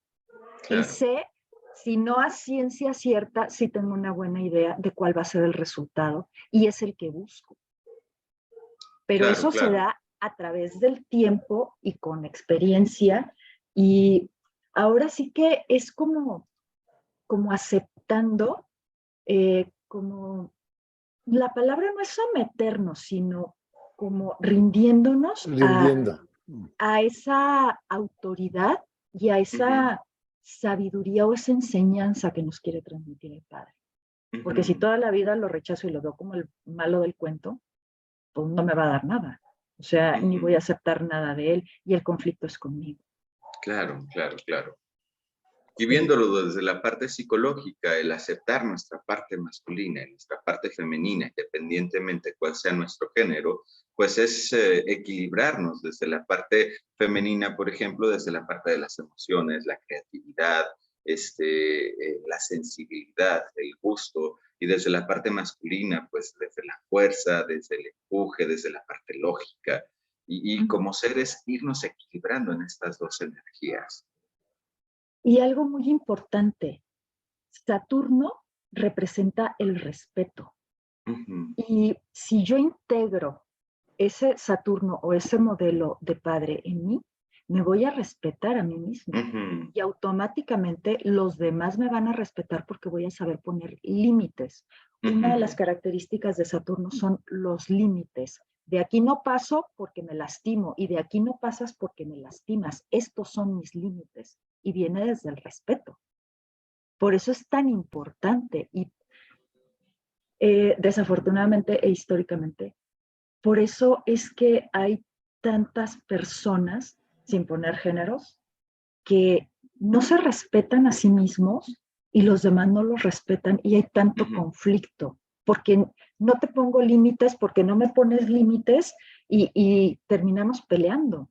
Y Claro. sé, si no a ciencia cierta, sí tengo una buena idea de cuál va a ser el resultado y es el que busco. Pero Claro, eso se claro. da a través del tiempo y con experiencia y ahora sí que es como aceptando, como la palabra no es someternos, sino como rindiéndonos Rindiendo. a esa autoridad y a Ujú. esa sabiduría o esa enseñanza que nos quiere transmitir el Padre. Porque si Ujú. toda la vida lo rechazo y lo veo como el malo del cuento, pues no me va a dar nada. O sea, ni voy a Ujú. aceptar nada de él y el conflicto es conmigo. Claro, claro, claro. Y Sí. viéndolo desde la parte psicológica, el aceptar nuestra parte masculina y nuestra parte femenina, independientemente cuál sea nuestro género, pues es equilibrarnos desde la parte femenina, por ejemplo, desde la parte de las emociones, la creatividad, la sensibilidad, el gusto, y desde la parte masculina, pues desde la fuerza, desde el empuje, desde la parte lógica, y como seres irnos equilibrando en estas dos energías. Y algo muy importante, Saturno representa el respeto. Ujú. Y si yo integro ese Saturno o ese modelo de padre en mí, me voy a respetar a mí misma. Ujú. Y automáticamente los demás me van a respetar porque voy a saber poner límites. Una de las Ujú. características de Saturno son los límites. De aquí no paso porque me lastimo y de aquí no pasas porque me lastimas. Estos son mis límites y viene desde el respeto. Por eso es tan importante y desafortunadamente e históricamente, por eso es que hay tantas personas, sin poner géneros, que no se respetan a sí mismos y los demás no los respetan y hay tanto Ujú. conflicto, porque no te pongo límites, porque no me pones límites y terminamos peleando.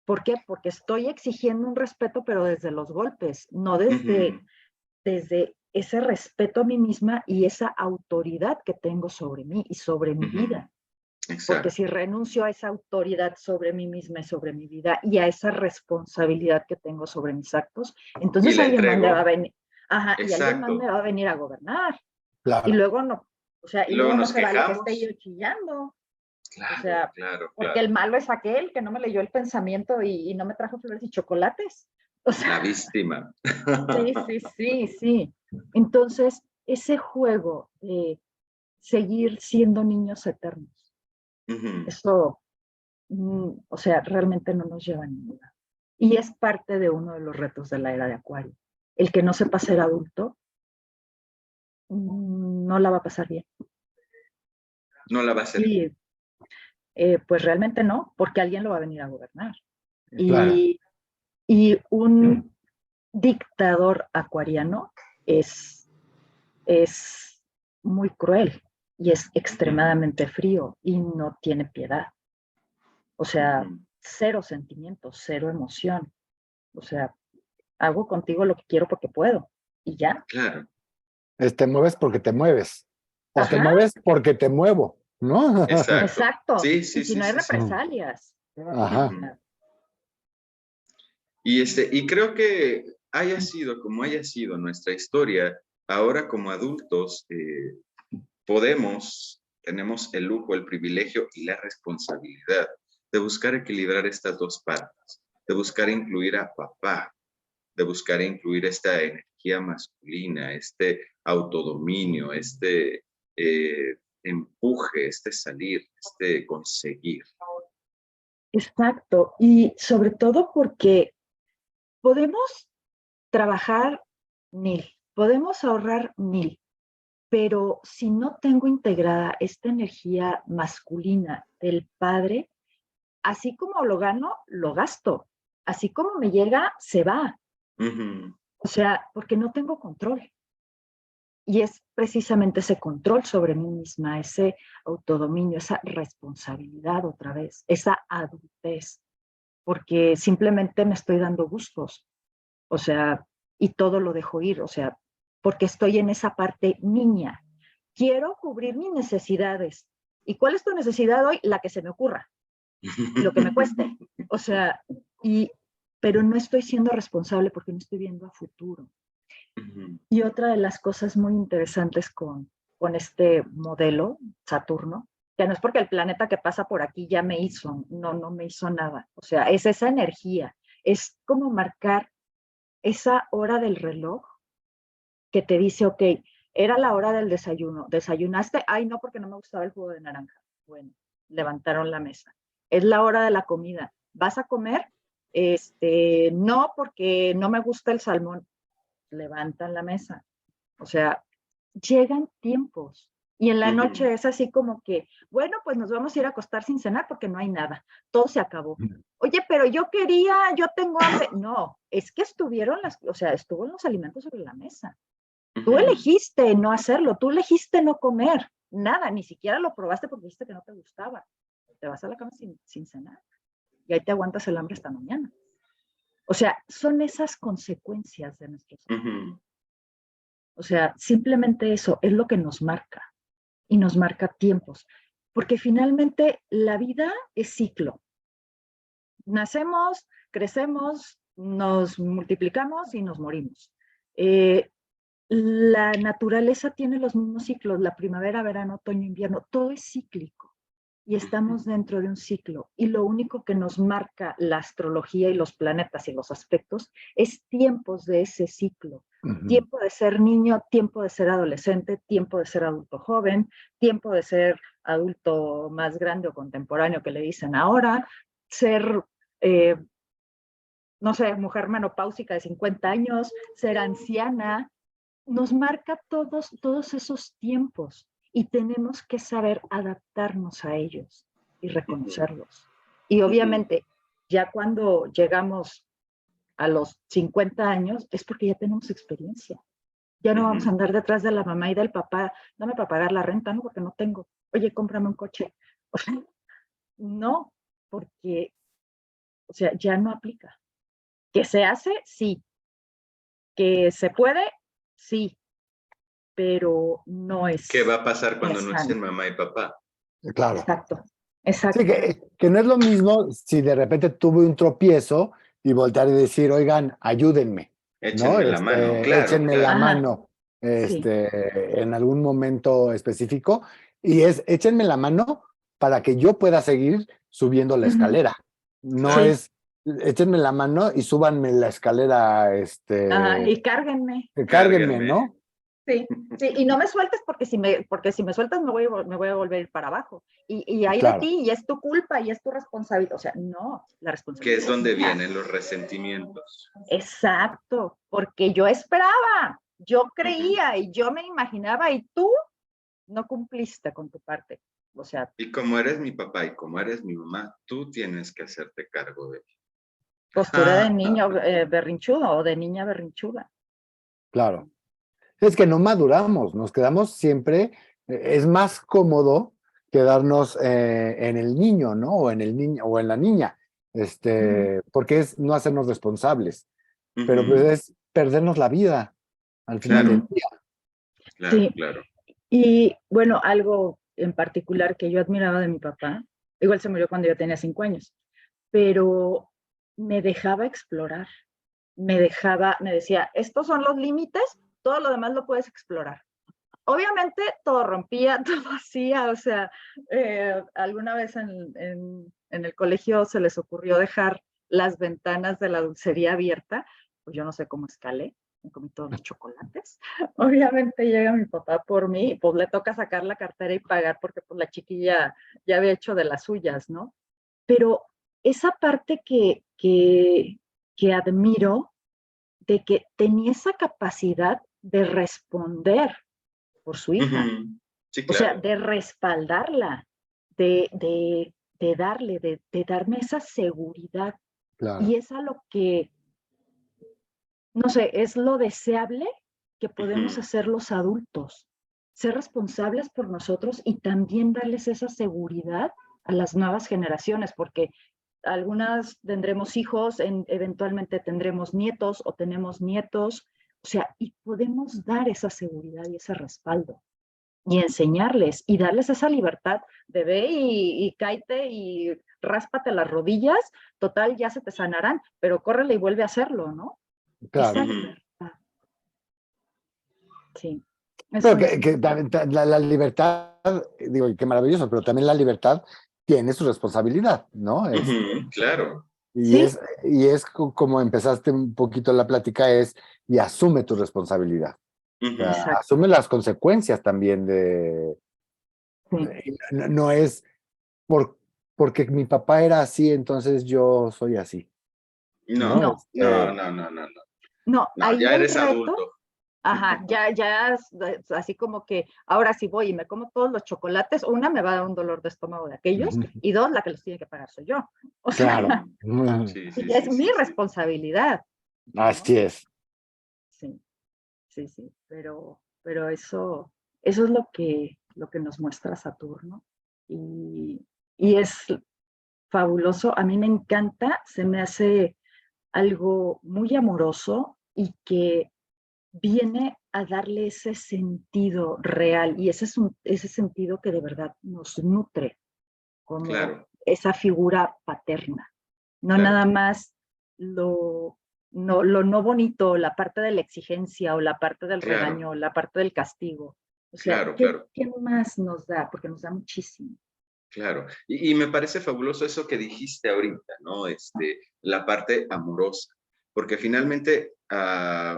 ¿Por qué? Porque estoy exigiendo un respeto, pero desde los golpes, no Ujú. desde ese respeto a mí misma y esa autoridad que tengo sobre mí y sobre mi Ujú. vida. Porque Exacto. si renuncio a esa autoridad sobre mí misma y sobre mi vida y a esa responsabilidad que tengo sobre mis actos, Y entonces la alguien más me va a entrego. venir, ajá, y alguien más me Exacto. va a venir a gobernar. Y Claro. luego no, o sea, Y y luego luego no nos se vale que esté yo quejamos. chillando. O Claro, sea, claro, porque el claro. malo es aquel que no me leyó el pensamiento y no me trajo flores y chocolates. O sea, La víctima. sí, sí, sí, sí. Entonces, ese juego de seguir siendo niños eternos, Ujú. eso, o sea, realmente no nos lleva a ninguna. Y es parte de uno de los retos de la era de Acuario. El que no sepa ser adulto, no la va a pasar bien. No la va a hacer. Y pues realmente no, porque alguien lo va a venir a gobernar. Claro. Y, y un dictador acuariano es muy cruel y es Ujú. extremadamente frío y no tiene piedad. O sea, Ujú. cero sentimientos, cero emoción. O sea, hago contigo lo que quiero porque puedo y ya. Claro. Te mueves porque te mueves. O te Ajá, mueves porque te muevo, ¿no? Exacto. exacto. Sí, Y sí, si sí, no hay sí, sí. represalias. O Ajá. Ujú. sea, Y creo que haya sido como haya sido nuestra historia, ahora como adultos, tenemos el lujo, el privilegio y la responsabilidad de buscar equilibrar estas dos partes, de buscar incluir a papá, de buscar incluir esta energía masculina, este autodominio, este empuje, este salir, este conseguir. Exacto. Y sobre todo porque podemos trabajar 1000, podemos ahorrar 1000, pero si no tengo integrada esta energía masculina del padre, así como lo gano, lo gasto. Así como me llega, se va. Ujú. O sea, porque no tengo control. Y es precisamente ese control sobre mí misma, ese autodominio, esa responsabilidad otra vez, esa adultez, porque simplemente me estoy dando gustos, o sea, y todo lo dejo ir, o sea, porque estoy en esa parte niña. Quiero cubrir mis necesidades. ¿Y cuál es tu necesidad hoy? La que se me ocurra, y lo que me cueste. O sea, pero no estoy siendo responsable porque no estoy viendo a futuro. Y otra de las cosas muy interesantes con este modelo, Saturno, que no es porque el planeta que pasa por aquí ya me hizo, no me hizo nada. O sea, es esa energía, es como marcar esa hora del reloj que te dice, ok, era la hora del desayuno, desayunaste, ay no, porque no me gustaba el jugo de naranja. Bueno, levantaron la mesa. Es la hora de la comida. ¿Vas a comer? No, porque no me gusta el salmón. Levantan la mesa. O sea, llegan tiempos. Y en la noche es así como que, bueno, pues nos vamos a ir a acostar sin cenar porque no hay nada. Todo se acabó. Oye, pero yo quería, yo tengo hambre. No, es que estuvieron los alimentos sobre la mesa. Tú elegiste no hacerlo, tú elegiste no comer. Nada, ni siquiera lo probaste porque dijiste que no te gustaba. Te vas a la cama sin cenar. Y ahí te aguantas el hambre hasta mañana. O sea, son esas consecuencias de nuestros actos. O sea, simplemente eso es lo que nos marca y nos marca tiempos, porque finalmente la vida es ciclo. Nacemos, crecemos, nos multiplicamos y nos morimos. La naturaleza tiene los mismos ciclos, la primavera, verano, otoño, invierno, todo es cíclico y estamos dentro de un ciclo y lo único que nos marca la astrología y los planetas y los aspectos es tiempos de ese ciclo. Tiempo de ser niño, tiempo de ser adolescente, tiempo de ser adulto joven, tiempo de ser adulto más grande o contemporáneo que le dicen ahora, ser, no sé, mujer menopáusica de 50 años, ser anciana, nos marca todos esos tiempos y tenemos que saber adaptarnos a ellos y reconocerlos. Y obviamente, ya cuando llegamos a los 50 años, es porque ya tenemos experiencia. Ya no vamos a andar detrás de la mamá y del papá, dame para pagar la renta, no, porque no tengo. Oye, cómprame un coche. O sea, no, porque, o sea, ya no aplica. ¿Que se hace? Sí. ¿Que se puede? Sí. Pero no es. ¿Qué va a pasar cuando no sano. estén mamá y papá? Claro. Exacto, exacto. Sí, que no es lo mismo si de repente tuve un tropiezo y voltear y decir, oigan, ayúdenme, ¿no? Échenme la mano, claro, Échenme la claro. mano Sí. en algún momento específico y échenme la mano para que yo pueda seguir subiendo la escalera. No Sí. es échenme la mano y súbanme la escalera, Y cárguenme. cárguenme, Cárguenme. ¿no? Sí, sí, y no me sueltes porque si me sueltas me voy a volver a ir para abajo. Y hay de Claro. ti, y es tu culpa, y es tu responsabilidad. O sea, no, la responsabilidad. Que es donde mía. vienen los resentimientos. Exacto, porque yo esperaba, yo creía y yo me imaginaba y tú no cumpliste con tu parte. O sea, Y como eres mi papá y como eres mi mamá, tú tienes que hacerte cargo de mí. postura de niño berrinchudo o de niña berrinchuda. Claro. Es que no maduramos, nos quedamos siempre, es más cómodo quedarnos en el niño, ¿no? O en el niño o en la niña, porque es no hacernos responsables, pero pues es perdernos la vida al final del día. Claro, Sí. claro. Y bueno, algo en particular que yo admiraba de mi papá, igual se murió cuando yo tenía 5 años, pero me dejaba explorar, me decía, estos son los límites, todo lo demás lo puedes explorar. obviamente todo rompía, todo hacía, o sea, alguna vez en el colegio se les ocurrió dejar las ventanas de la dulcería abierta, pues yo no sé cómo escalé, me comí todos los chocolates. Obviamente llega mi papá por mí, pues le toca sacar la cartera y pagar porque pues la chiquilla ya había hecho de las suyas, ¿no? Pero esa parte que admiro de que tenía esa capacidad de responder por su hija, Ujú. Sí, o sea, claro. de respaldarla, de darle, de darme esa seguridad. Y Claro. es a lo que, no sé, es lo deseable que podemos Ujú. hacer los adultos, ser responsables por nosotros y también darles esa seguridad a las nuevas generaciones, porque algunas tendremos hijos, eventualmente tendremos nietos o tenemos nietos, o sea, y podemos dar esa seguridad y ese respaldo y enseñarles y darles esa libertad de ve y cáete y ráspate las rodillas, total, ya se te sanarán, pero córrele y vuelve a hacerlo, ¿no? Esa Claro. Ujú. libertad, sí, Pero eso es que la libertad, digo, y qué maravilloso, pero también la libertad tiene su responsabilidad, ¿no? Ujú. Claro. Y sí, es, y es como empezaste un poquito la plática, es, y asume tu responsabilidad. O sea, Ujú. exacto, asume las consecuencias también sí, no, no es por, porque mi papá era así, entonces yo soy así, ¿no? No, no, no, no, no, no, no. no, No, ahí ya el eres reto. adulto. Ajá, ya es así como que ahora sí voy y me como todos los chocolates, una me va a dar un dolor de estómago de aquellos, y dos, la que los tiene que pagar soy yo. O Claro. sea, Sí, sí, y es sí, mi sí, sí. responsabilidad, Así ¿no? es. Sí, sí, sí, pero eso es lo que nos muestra Saturno. Y es fabuloso, a mí me encanta, se me hace algo muy amoroso y que viene a darle ese sentido real y ese sentido que de verdad nos nutre como Claro, esa figura paterna. No claro, nada más lo lo no bonito, la parte de la exigencia o la parte del claro, regaño, la parte del castigo. O sea, claro, ¿qué, claro. qué más nos da? Porque nos da muchísimo. Claro, y me parece fabuloso eso que dijiste ahorita, ¿no? La parte amorosa, porque finalmente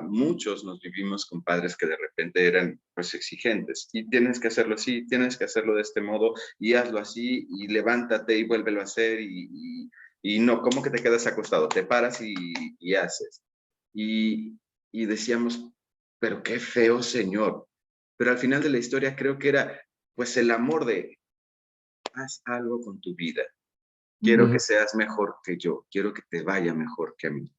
muchos nos vivimos con padres que de repente eran pues exigentes y tienes que hacerlo así, tienes que hacerlo de este modo y hazlo así y levántate y vuélvelo a hacer y no, ¿cómo que te quedas acostado? Te paras y haces. Y, y decíamos, pero qué feo señor. Pero al final de la historia creo que era pues el amor de haz algo con tu vida. Quiero Ujú. que Ujú. seas mejor que yo. Quiero que te vaya mejor que a mí.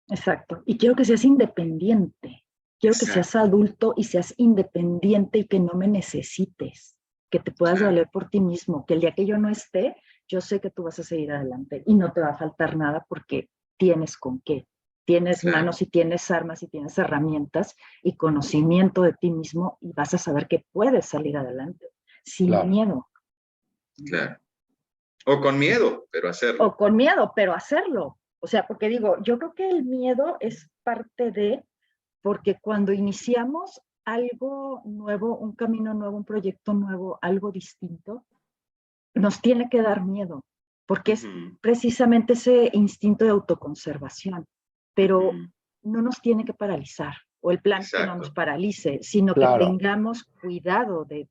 Exacto. Y quiero que seas independiente. Quiero que seas Exacto. adulto y seas independiente y que no me necesites, que te puedas Claro, valer por ti mismo, que el día que yo no esté, yo sé que tú vas a seguir adelante y no te va a faltar nada porque tienes con qué. Tienes claro, manos y tienes armas y tienes herramientas y conocimiento de ti mismo y vas a saber que puedes salir adelante sin Claro. miedo, ¿no? claro. O con miedo, pero O hacerlo. con miedo, pero hacerlo. O sea, porque digo, yo creo que el miedo es parte de, porque cuando iniciamos algo nuevo, un camino nuevo, un proyecto nuevo, algo distinto, nos tiene que dar miedo, porque es Ujú, precisamente ese instinto de autoconservación, pero ujú. no nos tiene que paralizar, o el plan es que no nos Exacto. paralice, sino que Claro. tengamos cuidado de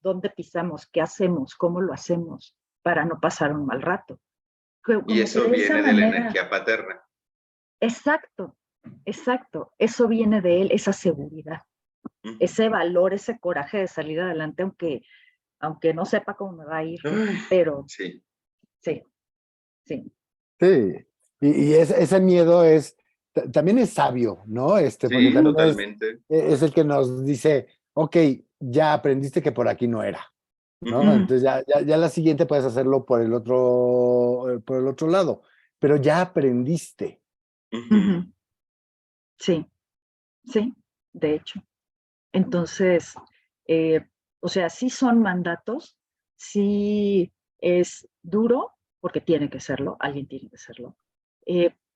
dónde pisamos, qué hacemos, cómo lo hacemos, para no pasar un mal rato. Y Como que eso de esa viene de la manera, energía paterna. exacto, exacto, eso viene de él, esa seguridad, Ujú. ese valor, ese coraje de salir adelante, aunque no sepa cómo me va a ir, Ay, pero sí, sí, sí. Sí. Y ese miedo es, también es sabio, ¿no? Porque sí, también totalmente. es el que nos dice, ok, ya aprendiste que por aquí no era, ¿no? Ujú, Mm, Entonces ya la siguiente puedes hacerlo por el otro lado, pero ya aprendiste. ujú. ujú, sí, sí, de hecho. Entonces, eh, o sea, sí son mandatos, sí es duro, porque tiene que serlo, alguien tiene que serlo,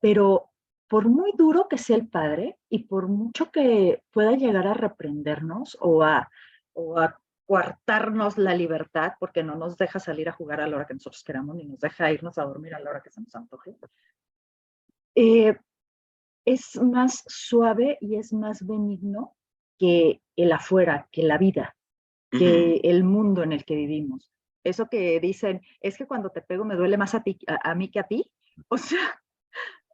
pero por muy duro que sea el padre y por mucho que pueda llegar a reprendernos o a o a coartarnos la libertad porque no nos deja salir a jugar a la hora que nosotros queramos ni nos deja irnos a dormir a la hora que se nos antoje. Es más suave y es más benigno que el afuera, que la vida, que el mundo en el que vivimos. Eso que dicen, es que cuando te pego me duele más a mí que a ti. O sea,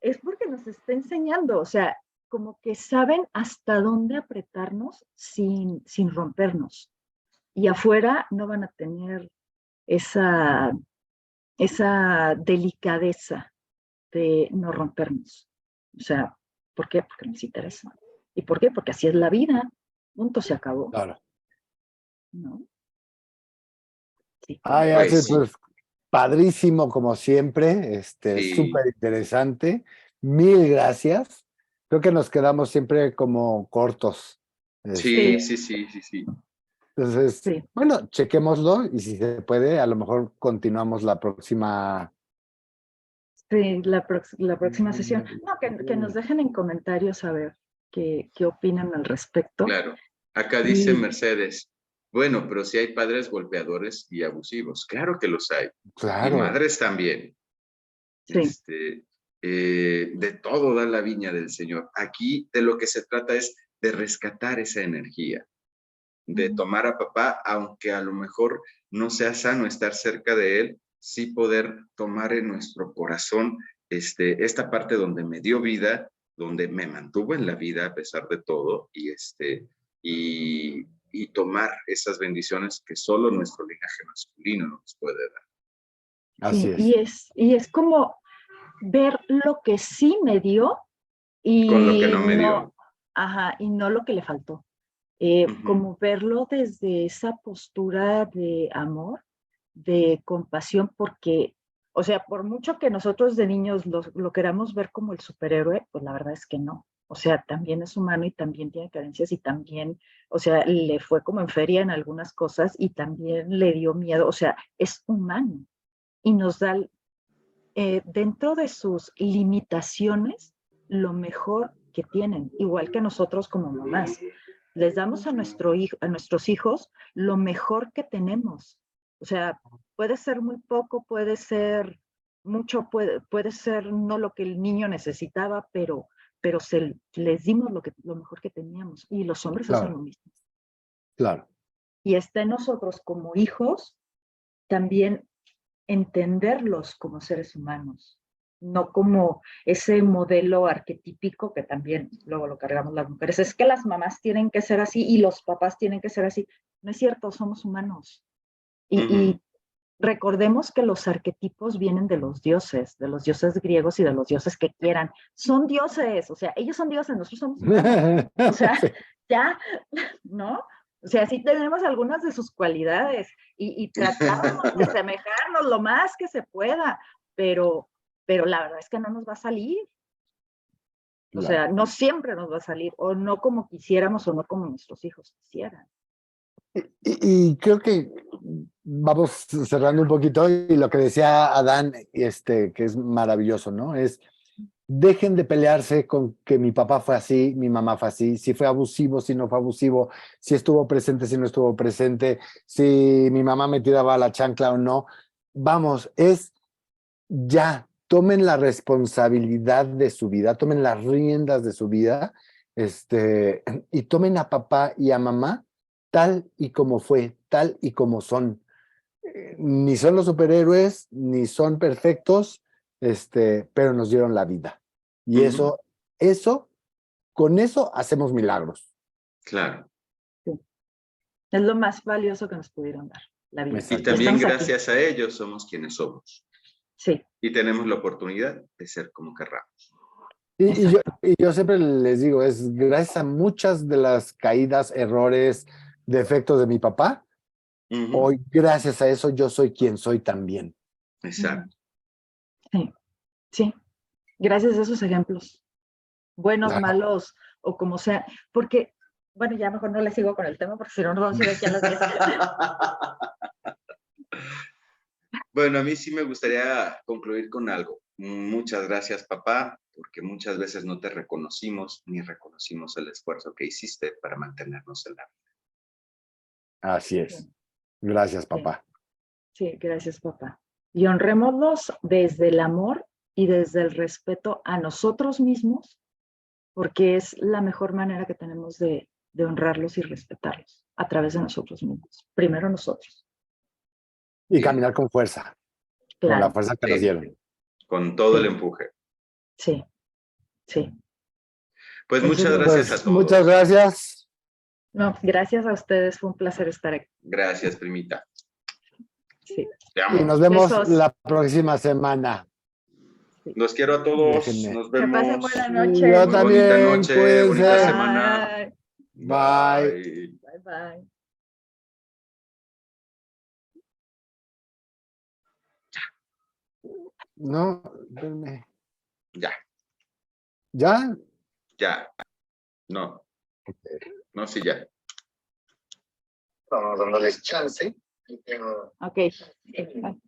es porque nos está enseñando, o sea, como que saben hasta dónde apretarnos sin rompernos. Y afuera no van a tener esa delicadeza de no rompernos. O sea, ¿por qué? Porque nos interesa. ¿Y por qué? Porque así es la vida. Punto, se acabó. Claro. ¿No? Sí. Ay, Pues Axel, sí, pues padrísimo como siempre, sí, súper interesante. Mil gracias. Creo que nos quedamos siempre como cortos. sí, Sí, sí, sí, sí, sí. Entonces, sí, bueno, chequémoslo y si se puede, a lo mejor continuamos la próxima. sí, la próxima sesión. No, que nos dejen en comentarios a ver qué opinan al respecto. Claro. Acá dice Y Mercedes, bueno, pero si hay padres golpeadores y abusivos, claro que los hay. Y Claro, madres también. sí, De todo da la viña del Señor. Aquí de lo que se trata es de rescatar esa energía, de tomar a papá, aunque a lo mejor no sea sano estar cerca de él, sí poder tomar en nuestro corazón esta parte donde me dio vida, donde me mantuvo en la vida a pesar de todo, y tomar esas bendiciones que solo nuestro linaje masculino nos puede dar. así sí. es. Y es como ver lo que sí me dio Con lo que y no me no, dio. ajá, y no lo que le faltó. Ujú. Como verlo desde esa postura de amor, de compasión, porque, o sea, por mucho que nosotros de niños lo queramos ver como el superhéroe, pues la verdad es que no. O sea, también es humano y también tiene carencias y también, o sea, le fue como en feria en algunas cosas y también le dio miedo. O sea, es humano y nos da dentro de sus limitaciones lo mejor que tienen, igual que nosotros como mamás. Les damos a a nuestros hijos lo mejor que tenemos. O sea, puede ser muy poco, puede ser mucho, puede ser no lo que el niño necesitaba, pero les dimos lo mejor que teníamos. Y los hombres hacen lo Claro, mismo. claro. Y está en nosotros como hijos también entenderlos como seres humanos, no como ese modelo arquetípico que también luego lo cargamos las mujeres. Es que las mamás tienen que ser así y los papás tienen que ser así. No es cierto, somos humanos. Y recordemos que los arquetipos vienen de los dioses griegos y de los dioses que quieran. Son dioses, o sea, ellos son dioses, nosotros somos humanos. O sea, Sí, ya, ¿no? O sea, sí tenemos algunas de sus cualidades y tratamos de asemejarnos lo más que se pueda, pero, pero la verdad es que no nos va a salir. O claro. sea, no siempre nos va a salir, o no como quisiéramos, o no como nuestros hijos quisieran. Y creo que vamos cerrando un poquito y lo que decía Adán, que es maravilloso, ¿no? Es dejen de pelearse con que mi papá fue así, mi mamá fue así, si fue abusivo, si no fue abusivo, si estuvo presente, si no estuvo presente, si mi mamá me tiraba la chancla o no. Vamos, es ya, tomen la responsabilidad de su vida, tomen las riendas de su vida, y tomen a papá y a mamá tal y como fue, tal y como son. Ni son los superhéroes, ni son perfectos, pero nos dieron la vida. Y con eso hacemos milagros. Claro. Sí. Es lo más valioso que nos pudieron dar, la vida. Y Y Exactamente. también estamos aquí. gracias a ellos somos quienes somos. Sí, Y tenemos la oportunidad de ser como querramos. exacto. Y yo siempre les digo, es gracias a muchas de las caídas, errores, defectos de mi papá, Ujú. hoy gracias a eso yo soy quien soy también. Exacto. Sí, sí. Gracias a esos ejemplos, buenos, Claro. malos o como sea, porque, bueno, ya mejor no le sigo con el tema porque si no nos vamos a ir aquí a las 10. Bueno, a mí sí me gustaría concluir con algo. Muchas gracias, papá, porque muchas veces no te reconocimos ni reconocimos el esfuerzo que hiciste para mantenernos en la vida. Así es. Gracias, papá. Sí, gracias, papá. Y honrémoslos desde el amor y desde el respeto a nosotros mismos, porque es la mejor manera que tenemos de honrarlos y respetarlos, a través de nosotros mismos. Primero nosotros. Y Sí. caminar con fuerza, con la Claro, fuerza que nos Sí. dieron. Con todo Sí. el empuje. sí, sí. Pues Eso muchas es lo- gracias a Pues todos. muchas gracias. No, gracias a ustedes, fue un placer estar aquí. Gracias, primita. Sí. Te Y amo. nos vemos Besos. la próxima semana. Los quiero a todos. Déjenme. Nos Que vemos. pasen buena Yo noche. Muy bonita también, noche, bonita cuídense. semana. Bye. Bye, bye. No, espérenme. Ya, ¿Ya? ya. No. No, sí, ya. Vamos dándoles chance. Y tengo- Ok. Bye.